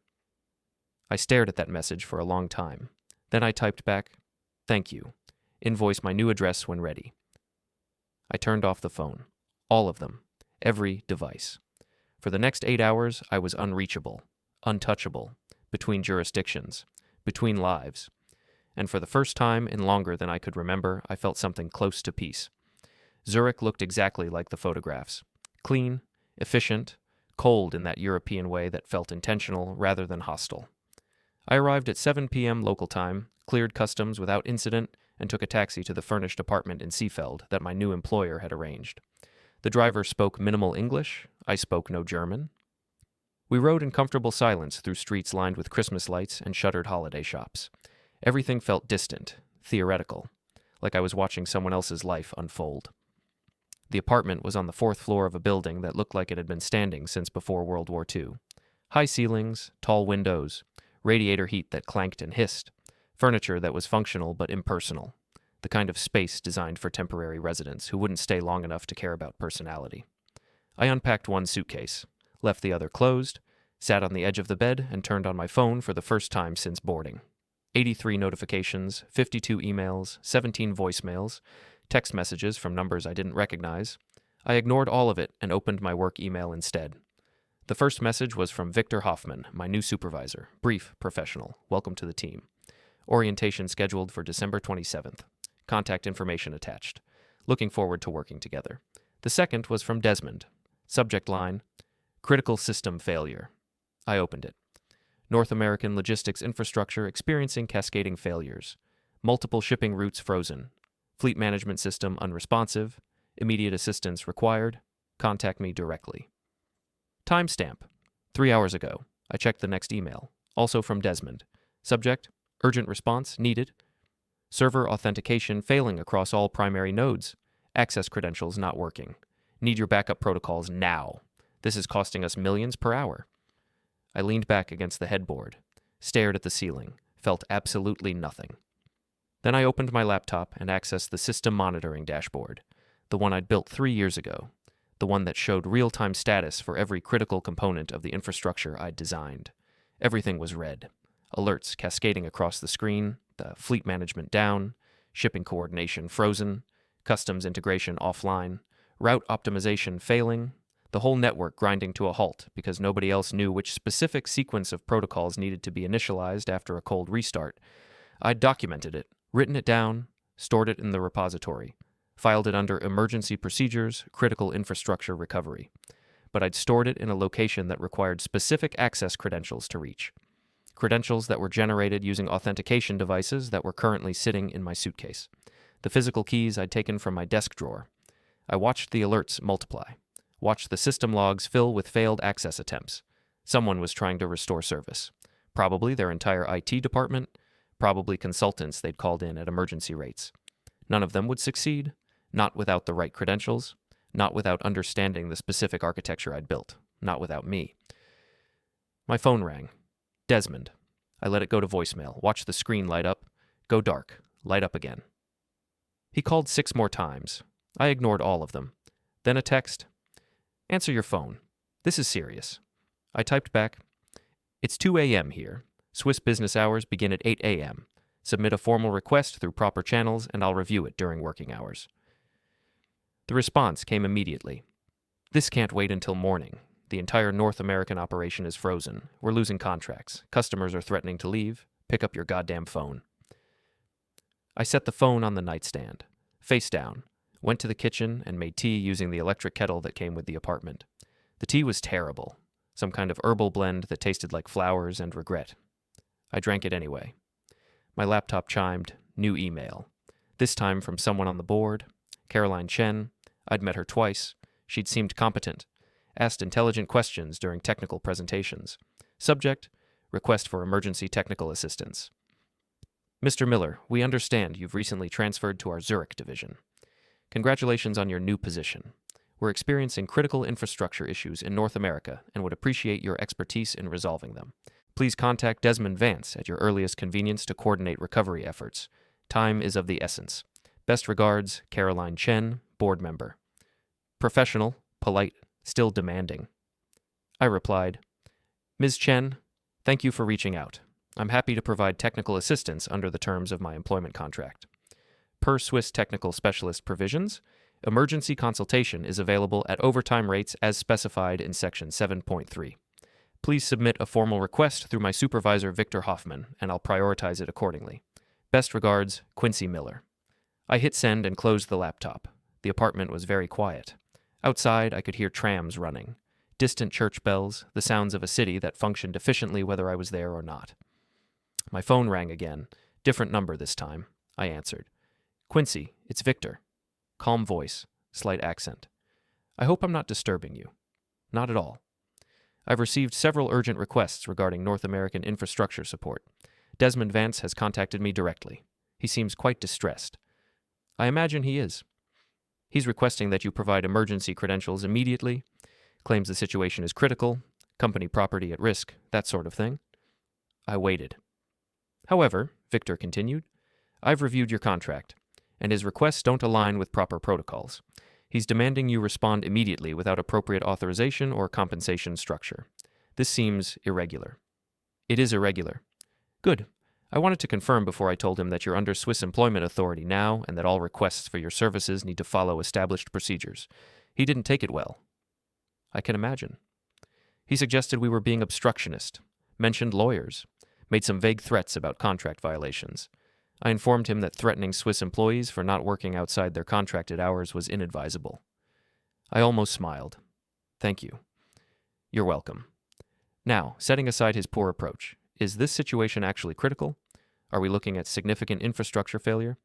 I stared at that message for a long time. Then I typed back, thank you. Invoice my new address when ready. I turned off the phone. All of them. Every device. For the next 8 hours, I was unreachable, untouchable, between jurisdictions, between lives. And for the first time in longer than I could remember, I felt something close to peace. Zurich looked exactly like the photographs. Clean, efficient, cold in that European way that felt intentional rather than hostile. I arrived at 7 p.m. local time, cleared customs without incident, and took a taxi to the furnished apartment in Seefeld that my new employer had arranged. The driver spoke minimal English. I spoke no German. We rode in comfortable silence through streets lined with Christmas lights and shuttered holiday shops. Everything felt distant, theoretical, like I was watching someone else's life unfold. The apartment was on the 4th floor of a building that looked like it had been standing since before World War II. High ceilings, tall windows, radiator heat that clanked and hissed, furniture that was functional but impersonal, the kind of space designed for temporary residents who wouldn't stay long enough to care about personality. I unpacked one suitcase, left the other closed, Sat on the edge of the bed and turned on my phone for the first time since boarding. 83 notifications, 52 emails, 17 voicemails, text messages from numbers I didn't recognize. I ignored all of it and opened my work email instead. The first message was from Victor Hoffman, my new supervisor. Brief, professional. Welcome to the team. Orientation scheduled for December 27th. Contact information attached. Looking forward to working together. The second was from Desmond. Subject line, critical system failure. I opened it. North American logistics infrastructure experiencing cascading failures. Multiple shipping routes frozen. Fleet management system unresponsive. Immediate assistance required. Contact me directly. Timestamp. 3 hours ago. I checked the next email. Also from Desmond. Subject, urgent response needed. Server authentication failing across all primary nodes. Access credentials not working. Need your backup protocols now. This is costing us millions per hour. I leaned back against the headboard, stared at the ceiling, felt absolutely nothing. Then I opened my laptop and accessed the system monitoring dashboard, the one I'd built 3 years ago, the one that showed real-time status for every critical component of the infrastructure I'd designed. Everything was red. Alerts cascading across the screen, the fleet management down, shipping coordination frozen, customs integration offline, route optimization failing, the whole network grinding to a halt because nobody else knew which specific sequence of protocols needed to be initialized after a cold restart. I'd documented it, written it down, stored it in the repository, filed it under Emergency Procedures, Critical Infrastructure Recovery. But I'd stored it in a location that required specific access credentials to reach. Credentials that were generated using authentication devices that were currently sitting in my suitcase. The physical keys I'd taken from my desk drawer. I watched the alerts multiply. Watched the system logs fill with failed access attempts. Someone was trying to restore service. Probably their entire IT department, probably consultants they'd called in at emergency rates. None of them would succeed, not without the right credentials, not without understanding the specific architecture I'd built, not without me. My phone rang. Desmond. I let it go to voicemail, watched the screen light up, go dark, light up again. He called 6 more times. I ignored all of them. Then a text. Answer your phone. This is serious. I typed back, it's 2 a.m. here. Swiss business hours begin at 8 a.m. Submit a formal request through proper channels and I'll review it during working hours. The response came immediately. This can't wait until morning. The entire North American operation is frozen. We're losing contracts. Customers are threatening to leave. Pick up your goddamn phone. I set the phone on the nightstand, face down, went to the kitchen and made tea using the electric kettle that came with the apartment. The tea was terrible, some kind of herbal blend that tasted like flowers and regret. I drank it anyway. My laptop chimed, new email. This time from someone on the board, Caroline Chen. I'd met her twice. She'd seemed competent, asked intelligent questions during technical presentations. Subject, request for emergency technical assistance. Mr. Miller, we understand you've recently transferred to our Zurich division. Congratulations on your new position. We're experiencing critical infrastructure issues in North America and would appreciate your expertise in resolving them. Please contact Desmond Vance at your earliest convenience to coordinate recovery efforts. Time is of the essence. Best regards, Caroline Chen, board member. Professional, polite, still demanding. I replied, Ms. Chen, thank you for reaching out. I'm happy to provide technical assistance under the terms of my employment contract. Per Swiss technical specialist provisions, emergency consultation is available at overtime rates as specified in Section 7.3. Please submit a formal request through my supervisor, Victor Hoffman, and I'll prioritize it accordingly. Best regards, Quincy Miller. I hit send and closed the laptop. The apartment was very quiet. Outside, I could hear trams running, distant church bells, the sounds of a city that functioned efficiently whether I was there or not. My phone rang again. Different number this time. I answered. Quincy, it's Victor. Calm voice, slight accent. I hope I'm not disturbing you. Not at all. I've received several urgent requests regarding North American infrastructure support. Desmond Vance has contacted me directly. He seems quite distressed. I imagine he is. He's requesting that you provide emergency credentials immediately, claims the situation is critical, company property at risk, that sort of thing. I waited. However, Victor continued, I've reviewed your contract, and his requests don't align with proper protocols. He's demanding you respond immediately without appropriate authorization or compensation structure. This seems irregular. It is irregular. Good. I wanted to confirm before I told him that you're under Swiss employment authority now and that all requests for your services need to follow established procedures. He didn't take it well. I can imagine. He suggested we were being obstructionist, mentioned lawyers, made some vague threats about contract violations. I informed him that threatening Swiss employees for not working outside their contracted hours was inadvisable. I almost smiled. Thank you. You're welcome. Now, setting aside his poor approach, is this situation actually critical? Are we looking at significant infrastructure failure?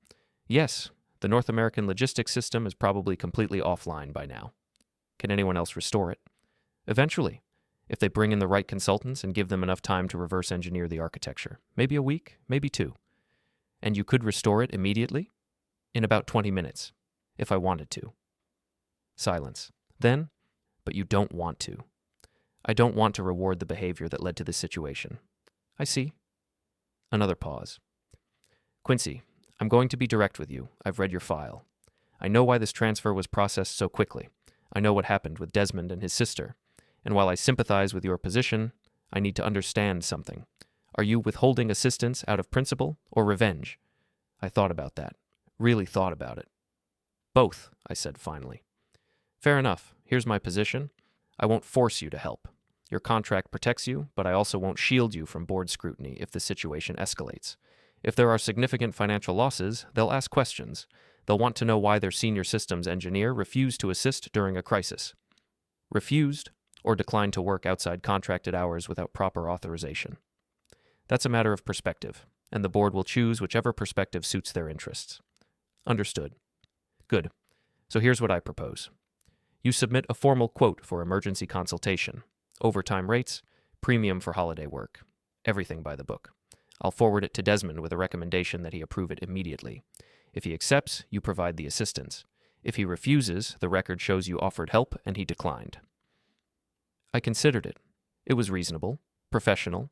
Yes, the North American logistics system is probably completely offline by now. Can anyone else restore it? Eventually, if they bring in the right consultants and give them enough time to reverse engineer the architecture. Maybe a week, maybe 2. And you could restore it immediately? In about 20 minutes, if I wanted to. Silence. Then, but you don't want to. I don't want to reward the behavior that led to this situation. I see. Another pause. Quincy, I'm going to be direct with you. I've read your file. I know why this transfer was processed so quickly. I know what happened with Desmond and his sister. And while I sympathize with your position, I need to understand something. Are you withholding assistance out of principle or revenge? I thought about that. Really thought about it. Both, I said finally. Fair enough. Here's my position. I won't force you to help. Your contract protects you, but I also won't shield you from board scrutiny if the situation escalates. If there are significant financial losses, they'll ask questions. They'll want to know why their senior systems engineer refused to assist during a crisis. Refused, or declined to work outside contracted hours without proper authorization. That's a matter of perspective, and the board will choose whichever perspective suits their interests. Understood. Good. So here's what I propose. You submit a formal quote for emergency consultation, overtime rates, premium for holiday work, everything by the book. I'll forward it to Desmond with a recommendation that he approve it immediately. If he accepts, you provide the assistance. If he refuses, the record shows you offered help and he declined. I considered it. It was reasonable, professional,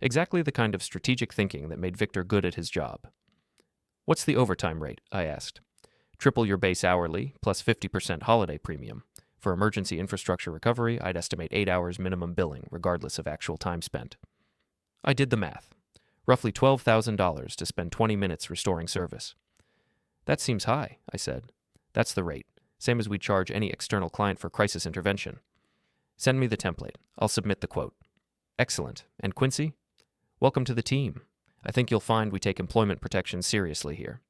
exactly the kind of strategic thinking that made Victor good at his job. What's the overtime rate? I asked. Triple your base hourly, plus 50% holiday premium. For emergency infrastructure recovery, I'd estimate 8 hours minimum billing, regardless of actual time spent. I did the math. Roughly $12,000 to spend 20 minutes restoring service. That seems high, I said. That's the rate, same as we charge any external client for crisis intervention. Send me the template. I'll submit the quote. Excellent. And Quincy? Welcome to the team. I think you'll find we take employment protection seriously here.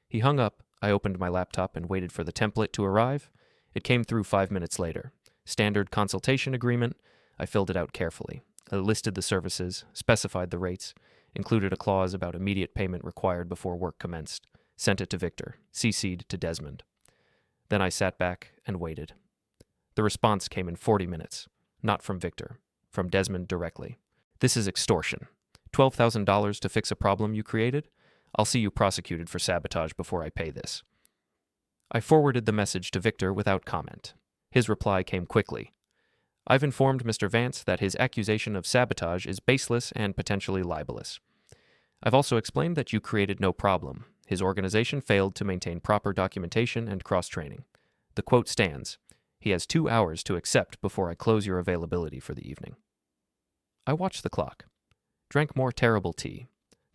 He hung up. I opened my laptop and waited for the template to arrive. It came through 5 minutes later. Standard consultation agreement. I filled it out carefully. I listed the services, specified the rates, included a clause about immediate payment required before work commenced, sent it to Victor, CC'd to Desmond. Then I sat back and waited. The response came in 40 minutes, not from Victor, from Desmond directly. This is extortion. $12,000 to fix a problem you created? I'll see you prosecuted for sabotage before I pay this. I forwarded the message to Victor without comment. His reply came quickly. I've informed Mr. Vance that his accusation of sabotage is baseless and potentially libelous. I've also explained that you created no problem. His organization failed to maintain proper documentation and cross-training. The quote stands. He has 2 hours to accept before I close your availability for the evening. I watched the clock, drank more terrible tea,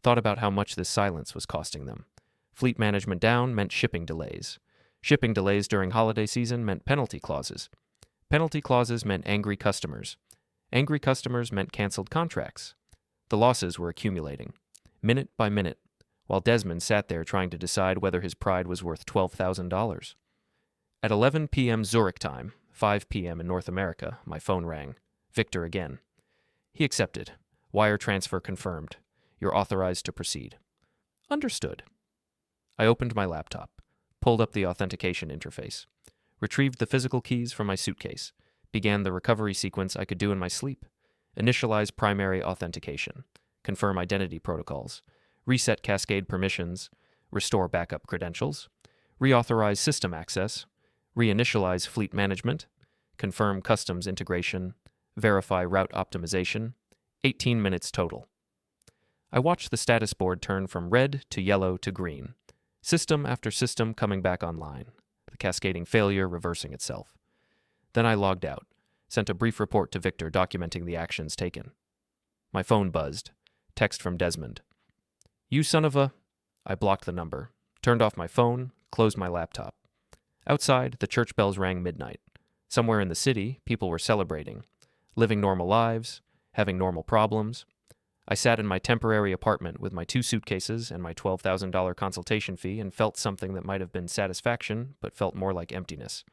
thought about how much this silence was costing them. Fleet management down meant shipping delays. Shipping delays during holiday season meant penalty clauses. Penalty clauses meant angry customers. Angry customers meant canceled contracts. The losses were accumulating, minute by minute, while Desmond sat there trying to decide whether his pride was worth $12,000. At 11 p.m. Zurich time, 5 p.m. in North America, my phone rang. Victor again. He accepted. Wire transfer confirmed. You're authorized to proceed. Understood. I opened my laptop, pulled up the authentication interface, retrieved the physical keys from my suitcase, began the recovery sequence I could do in my sleep, initialize primary authentication, confirm identity protocols, reset cascade permissions, restore backup credentials, reauthorize system access, reinitialize fleet management, confirm customs integration, verify route optimization, 18 minutes total. I watched the status board turn from red to yellow to green, system after system coming back online, the cascading failure reversing itself. Then I logged out, Sent a brief report to Victor documenting the actions taken. My phone buzzed. Text from Desmond. You son of a... I blocked the number, turned off my phone, closed my laptop. Outside, the church bells rang midnight. Somewhere in the city, people were celebrating, living normal lives, having normal problems. I sat in my temporary apartment with my 2 suitcases and my $12,000 consultation fee and felt something that might have been satisfaction, but felt more like emptiness.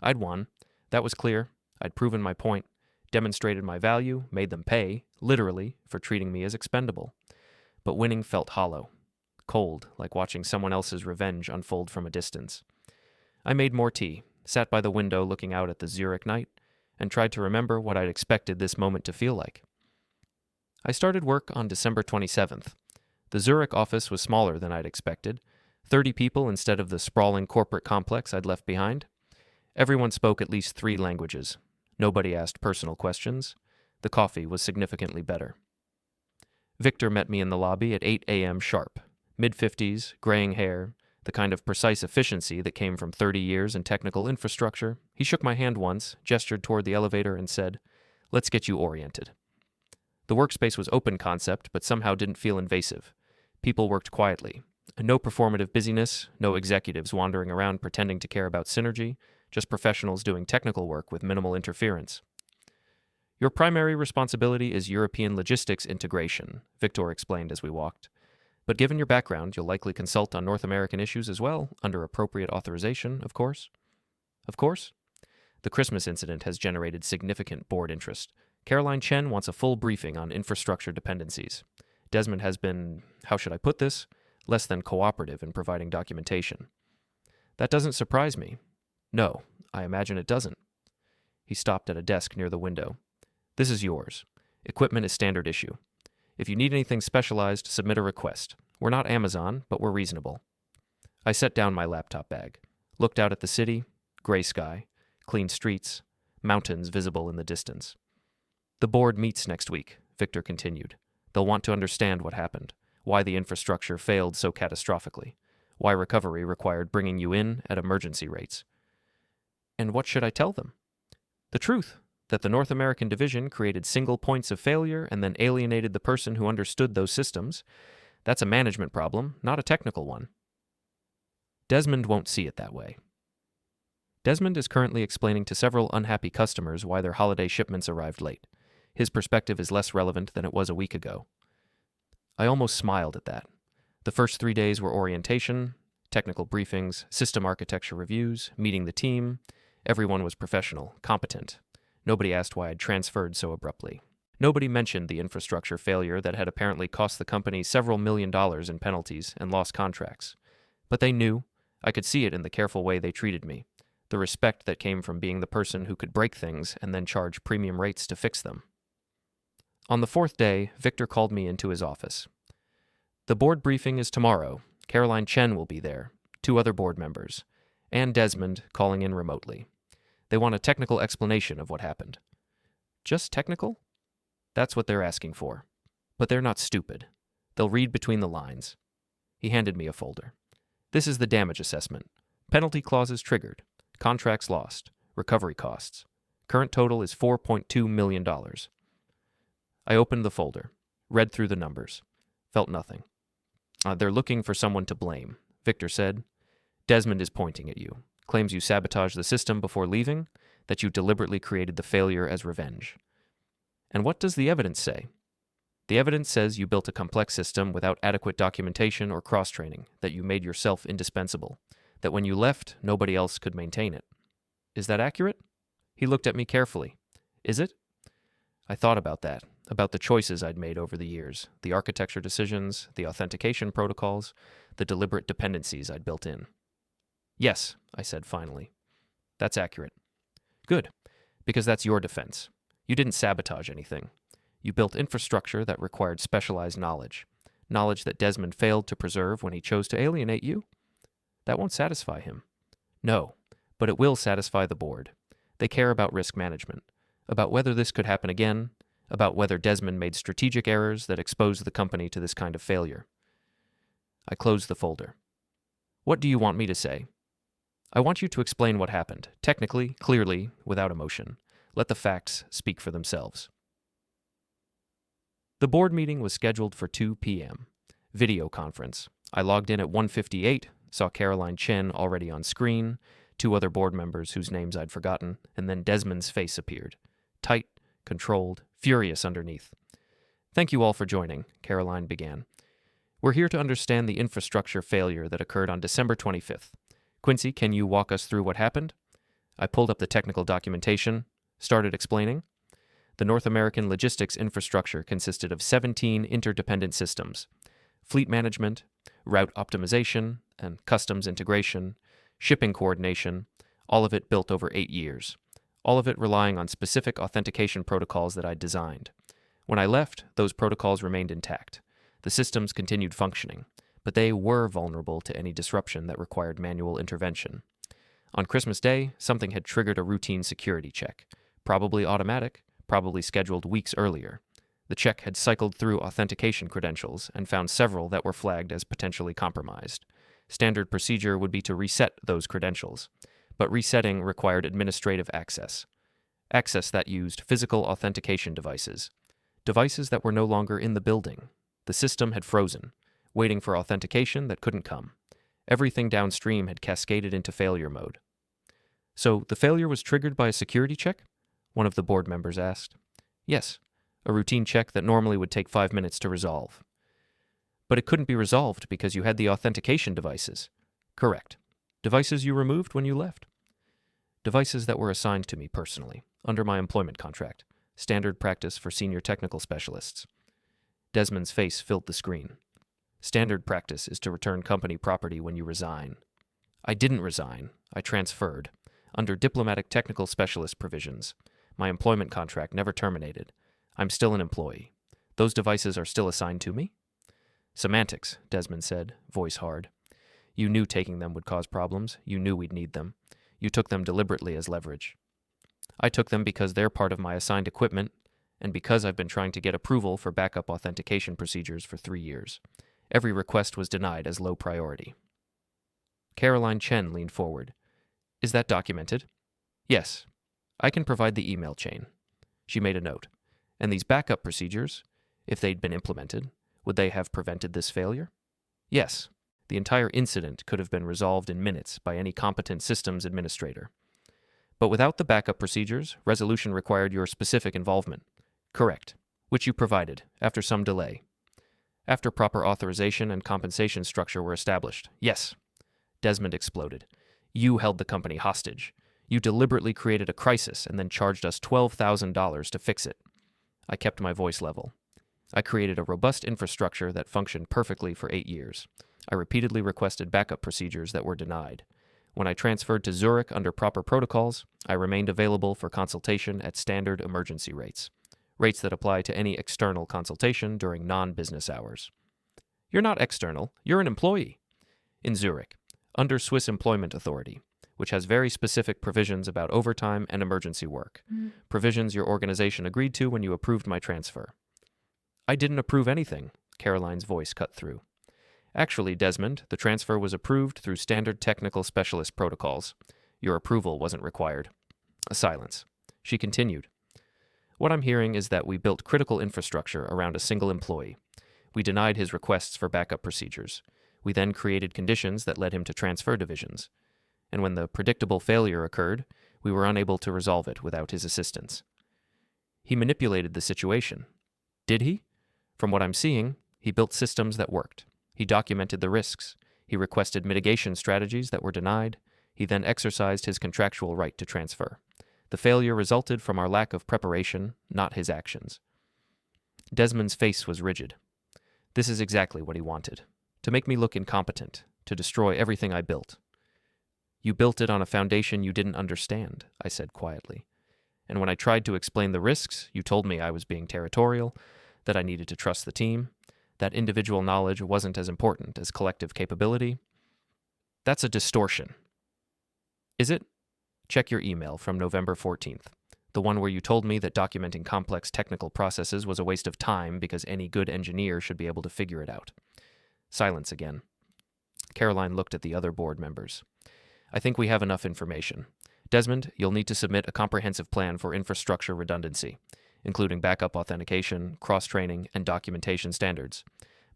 I'd won. That was clear. I'd proven my point, demonstrated my value, made them pay, literally, for treating me as expendable. But winning felt hollow, cold, like watching someone else's revenge unfold from a distance. I made more tea, sat by the window looking out at the Zurich night, and tried to remember what I'd expected this moment to feel like. I started work on December 27th. The Zurich office was smaller than I'd expected, 30 people instead of the sprawling corporate complex I'd left behind. Everyone spoke at least 3 languages. Nobody asked personal questions. The coffee was significantly better. Victor met me in the lobby at 8 a.m. sharp. Mid-50s, graying hair, the kind of precise efficiency that came from 30 years in technical infrastructure. He shook my hand once, gestured toward the elevator, and said, "Let's get you oriented." The workspace was open concept, but somehow didn't feel invasive. People worked quietly. No performative busyness, no executives wandering around pretending to care about synergy, just professionals doing technical work with minimal interference. Your primary responsibility is European logistics integration, Victor explained as we walked. But given your background, you'll likely consult on North American issues as well, under appropriate authorization, of course. Of course? The Christmas incident has generated significant board interest. Caroline Chen wants a full briefing on infrastructure dependencies. Desmond has been, how should I put this, less than cooperative in providing documentation. That doesn't surprise me. No, I imagine it doesn't. He stopped at a desk near the window. This is yours. Equipment is standard issue. If you need anything specialized, submit a request. We're not Amazon, but we're reasonable. I set down my laptop bag, looked out at the city, gray sky, clean streets, mountains visible in the distance. The board meets next week, Victor continued. They'll want to understand what happened, why the infrastructure failed so catastrophically, why recovery required bringing you in at emergency rates. And what should I tell them? The truth, that the North American division created single points of failure and then alienated the person who understood those systems. That's a management problem, not a technical one. Desmond won't see it that way. Desmond is currently explaining to several unhappy customers why their holiday shipments arrived late. His perspective is less relevant than it was a week ago. I almost smiled at that. The first 3 days were orientation, technical briefings, system architecture reviews, meeting the team. Everyone was professional, competent. Nobody asked why I'd transferred so abruptly. Nobody mentioned the infrastructure failure that had apparently cost the company several $1 million in penalties and lost contracts. But they knew. I could see it in the careful way they treated me. The respect that came from being the person who could break things and then charge premium rates to fix them. On the 4th day, Victor called me into his office. The board briefing is tomorrow. Caroline Chen will be there, 2 other board members, and Desmond calling in remotely. They want a technical explanation of what happened. Just technical? That's what they're asking for. But they're not stupid. They'll read between the lines. He handed me a folder. This is the damage assessment. Penalty clauses triggered. Contracts lost. Recovery costs. Current total is $4.2 million. I opened the folder, read through the numbers. Felt nothing. They're looking for someone to blame, Victor said. Desmond is pointing at you. Claims you sabotaged the system before leaving, that you deliberately created the failure as revenge. And what does the evidence say? The evidence says you built a complex system without adequate documentation or cross-training, that you made yourself indispensable, that when you left, nobody else could maintain it. Is that accurate? He looked at me carefully. Is it? I thought about that, about the choices I'd made over the years, the architecture decisions, the authentication protocols, the deliberate dependencies I'd built in. Yes, I said finally. That's accurate. Good, because that's your defense. You didn't sabotage anything. You built infrastructure that required specialized knowledge that Desmond failed to preserve when he chose to alienate you. That won't satisfy him. No, but it will satisfy the board. They care about risk management, about whether this could happen again, about whether Desmond made strategic errors that exposed the company to this kind of failure. I closed the folder. What do you want me to say? I want you to explain what happened, technically, clearly, without emotion. Let the facts speak for themselves. The board meeting was scheduled for 2 p.m. Video conference. I logged in at 1:58, saw Caroline Chen already on screen, 2 other board members whose names I'd forgotten, and then Desmond's face appeared. Tight, controlled, furious underneath. "Thank you all for joining," Caroline began. "We're here to understand the infrastructure failure that occurred on December 25th. Quincy, can you walk us through what happened?" I pulled up the technical documentation, started explaining. The North American logistics infrastructure consisted of 17 interdependent systems: fleet management, route optimization, and customs integration, shipping coordination, all of it built over 8 years, all of it relying on specific authentication protocols that I'd designed. When I left, those protocols remained intact. The systems continued functioning, but they were vulnerable to any disruption that required manual intervention. On Christmas Day, something had triggered a routine security check, probably automatic, probably scheduled weeks earlier. The check had cycled through authentication credentials and found several that were flagged as potentially compromised. Standard procedure would be to reset those credentials, but resetting required administrative access. Access that used physical authentication devices that were no longer in the building. The system had frozen, waiting for authentication that couldn't come. Everything downstream had cascaded into failure mode. "So the failure was triggered by a security check?" one of the board members asked. "Yes, a routine check that normally would take 5 minutes to resolve." "But it couldn't be resolved because you had the authentication devices." "Correct. Devices you removed when you left?" "Devices that were assigned to me personally, under my employment contract, standard practice for senior technical specialists." Desmond's face filled the screen. "Standard practice is to return company property when you resign." "I didn't resign. I transferred. Under diplomatic technical specialist provisions. My employment contract never terminated. I'm still an employee. Those devices are still assigned to me?" "Semantics," Desmond said, voice hard. "You knew taking them would cause problems. You knew we'd need them. You took them deliberately as leverage." "I took them because they're part of my assigned equipment, and because I've been trying to get approval for backup authentication procedures for 3 years. Every request was denied as low priority." Caroline Chen leaned forward. "Is that documented?" "Yes. I can provide the email chain." She made a note. "And these backup procedures, if they'd been implemented, would they have prevented this failure?" "Yes. The entire incident could have been resolved in minutes by any competent systems administrator. But without the backup procedures, resolution required your specific involvement." "Correct. Which you provided, after some delay." "After proper authorization and compensation structure were established." "Yes." Desmond exploded. "You held the company hostage. You deliberately created a crisis and then charged us $12,000 to fix it." I kept my voice level. "I created a robust infrastructure that functioned perfectly for 8 years. I repeatedly requested backup procedures that were denied. When I transferred to Zurich under proper protocols, I remained available for consultation at standard emergency rates that apply to any external consultation during non-business hours." "You're not external. You're an employee." "In Zurich, under Swiss Employment Authority, which has very specific provisions about overtime and emergency work, provisions your organization agreed to when you approved my transfer." "I didn't approve anything," Caroline's voice cut through. "Actually, Desmond, the transfer was approved through standard technical specialist protocols. Your approval wasn't required." A silence. She continued. "What I'm hearing is that we built critical infrastructure around a single employee. We denied his requests for backup procedures. We then created conditions that led him to transfer divisions. And when the predictable failure occurred, we were unable to resolve it without his assistance." "He manipulated the situation." "Did he?" "From what I'm seeing, he built systems that worked. He documented the risks. He requested mitigation strategies that were denied. He then exercised his contractual right to transfer. The failure resulted from our lack of preparation, not his actions." Desmond's face was rigid. "This is exactly what he wanted. To make me look incompetent, to destroy everything I built." "You built it on a foundation you didn't understand," I said quietly. "And when I tried to explain the risks, you told me I was being territorial, that I needed to trust the team, that individual knowledge wasn't as important as collective capability. That's a distortion." "Is it?" Check your email from November 14th, the one where you told me that documenting complex technical processes was a waste of time because any good engineer should be able to figure it out. Silence again. Caroline looked at the other board members. "I think we have enough information. Desmond, you'll need to submit a comprehensive plan for infrastructure redundancy, including backup authentication, cross-training, and documentation standards,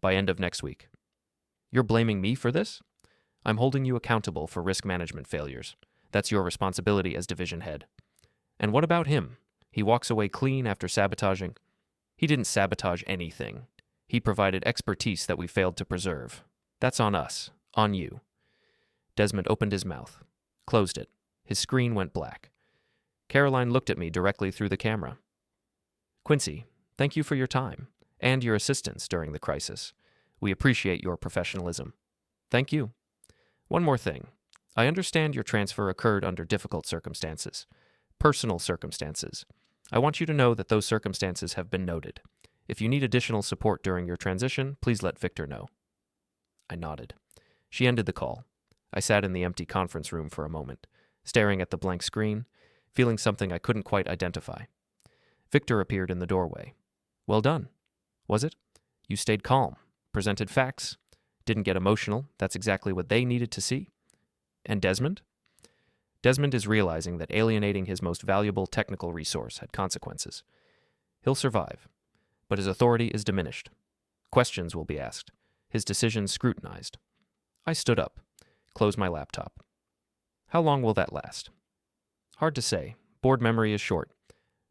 by end of next week. You're blaming me for this? I'm holding you accountable for risk management failures. That's your responsibility as division head. And what about him? He walks away clean after sabotaging. He didn't sabotage anything. He provided expertise that we failed to preserve. That's on us, on you. Desmond opened his mouth, closed it. His screen went black. Caroline looked at me directly through the camera. Quincy, thank you for your time and your assistance during the crisis. We appreciate your professionalism. Thank you. One more thing. I understand your transfer occurred under difficult circumstances, personal circumstances. I want you to know that those circumstances have been noted. If you need additional support during your transition, please let Victor know. I nodded. She ended the call. I sat in the empty conference room for a moment, staring at the blank screen, feeling something I couldn't quite identify. Victor appeared in the doorway. Well done. Was it? You stayed calm, presented facts, didn't get emotional. That's exactly what they needed to see. And Desmond? Desmond is realizing that alienating his most valuable technical resource had consequences. He'll survive, but his authority is diminished. Questions will be asked, his decisions scrutinized. I stood up, closed my laptop. How long will that last? Hard to say. Board memory is short,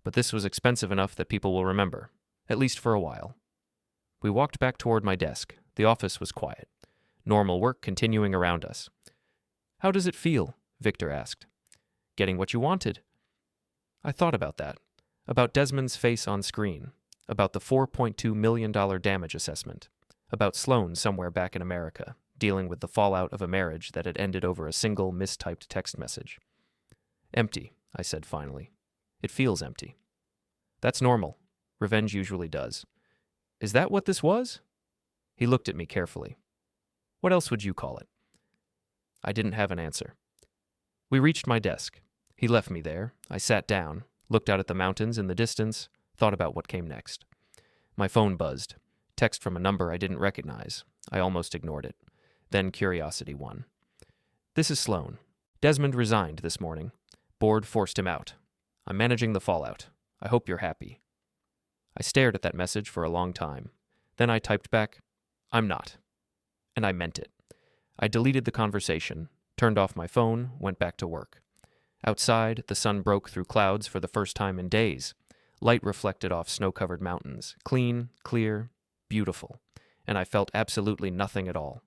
but this was expensive enough that people will remember, at least for a while. We walked back toward my desk. The office was quiet. Normal work continuing around us. How does it feel? Victor asked. Getting what you wanted. I thought about that. About Desmond's face on screen. About the $4.2 million damage assessment. About Sloan somewhere back in America, dealing with the fallout of a marriage that had ended over a single mistyped text message. Empty, I said finally. It feels empty. That's normal. Revenge usually does. Is that what this was? He looked at me carefully. What else would you call it? I didn't have an answer. We reached my desk. He left me there. I sat down, looked out at the mountains in the distance, thought about what came next. My phone buzzed. Text from a number I didn't recognize. I almost ignored it. Then curiosity won. This is Sloan. Desmond resigned this morning. Board forced him out. I'm managing the fallout. I hope you're happy. I stared at that message for a long time. Then I typed back, I'm not. And I meant it. I deleted the conversation, turned off my phone, went back to work. Outside, the sun broke through clouds for the first time in days. Light reflected off snow-covered mountains, clean, clear, beautiful, and I felt absolutely nothing at all.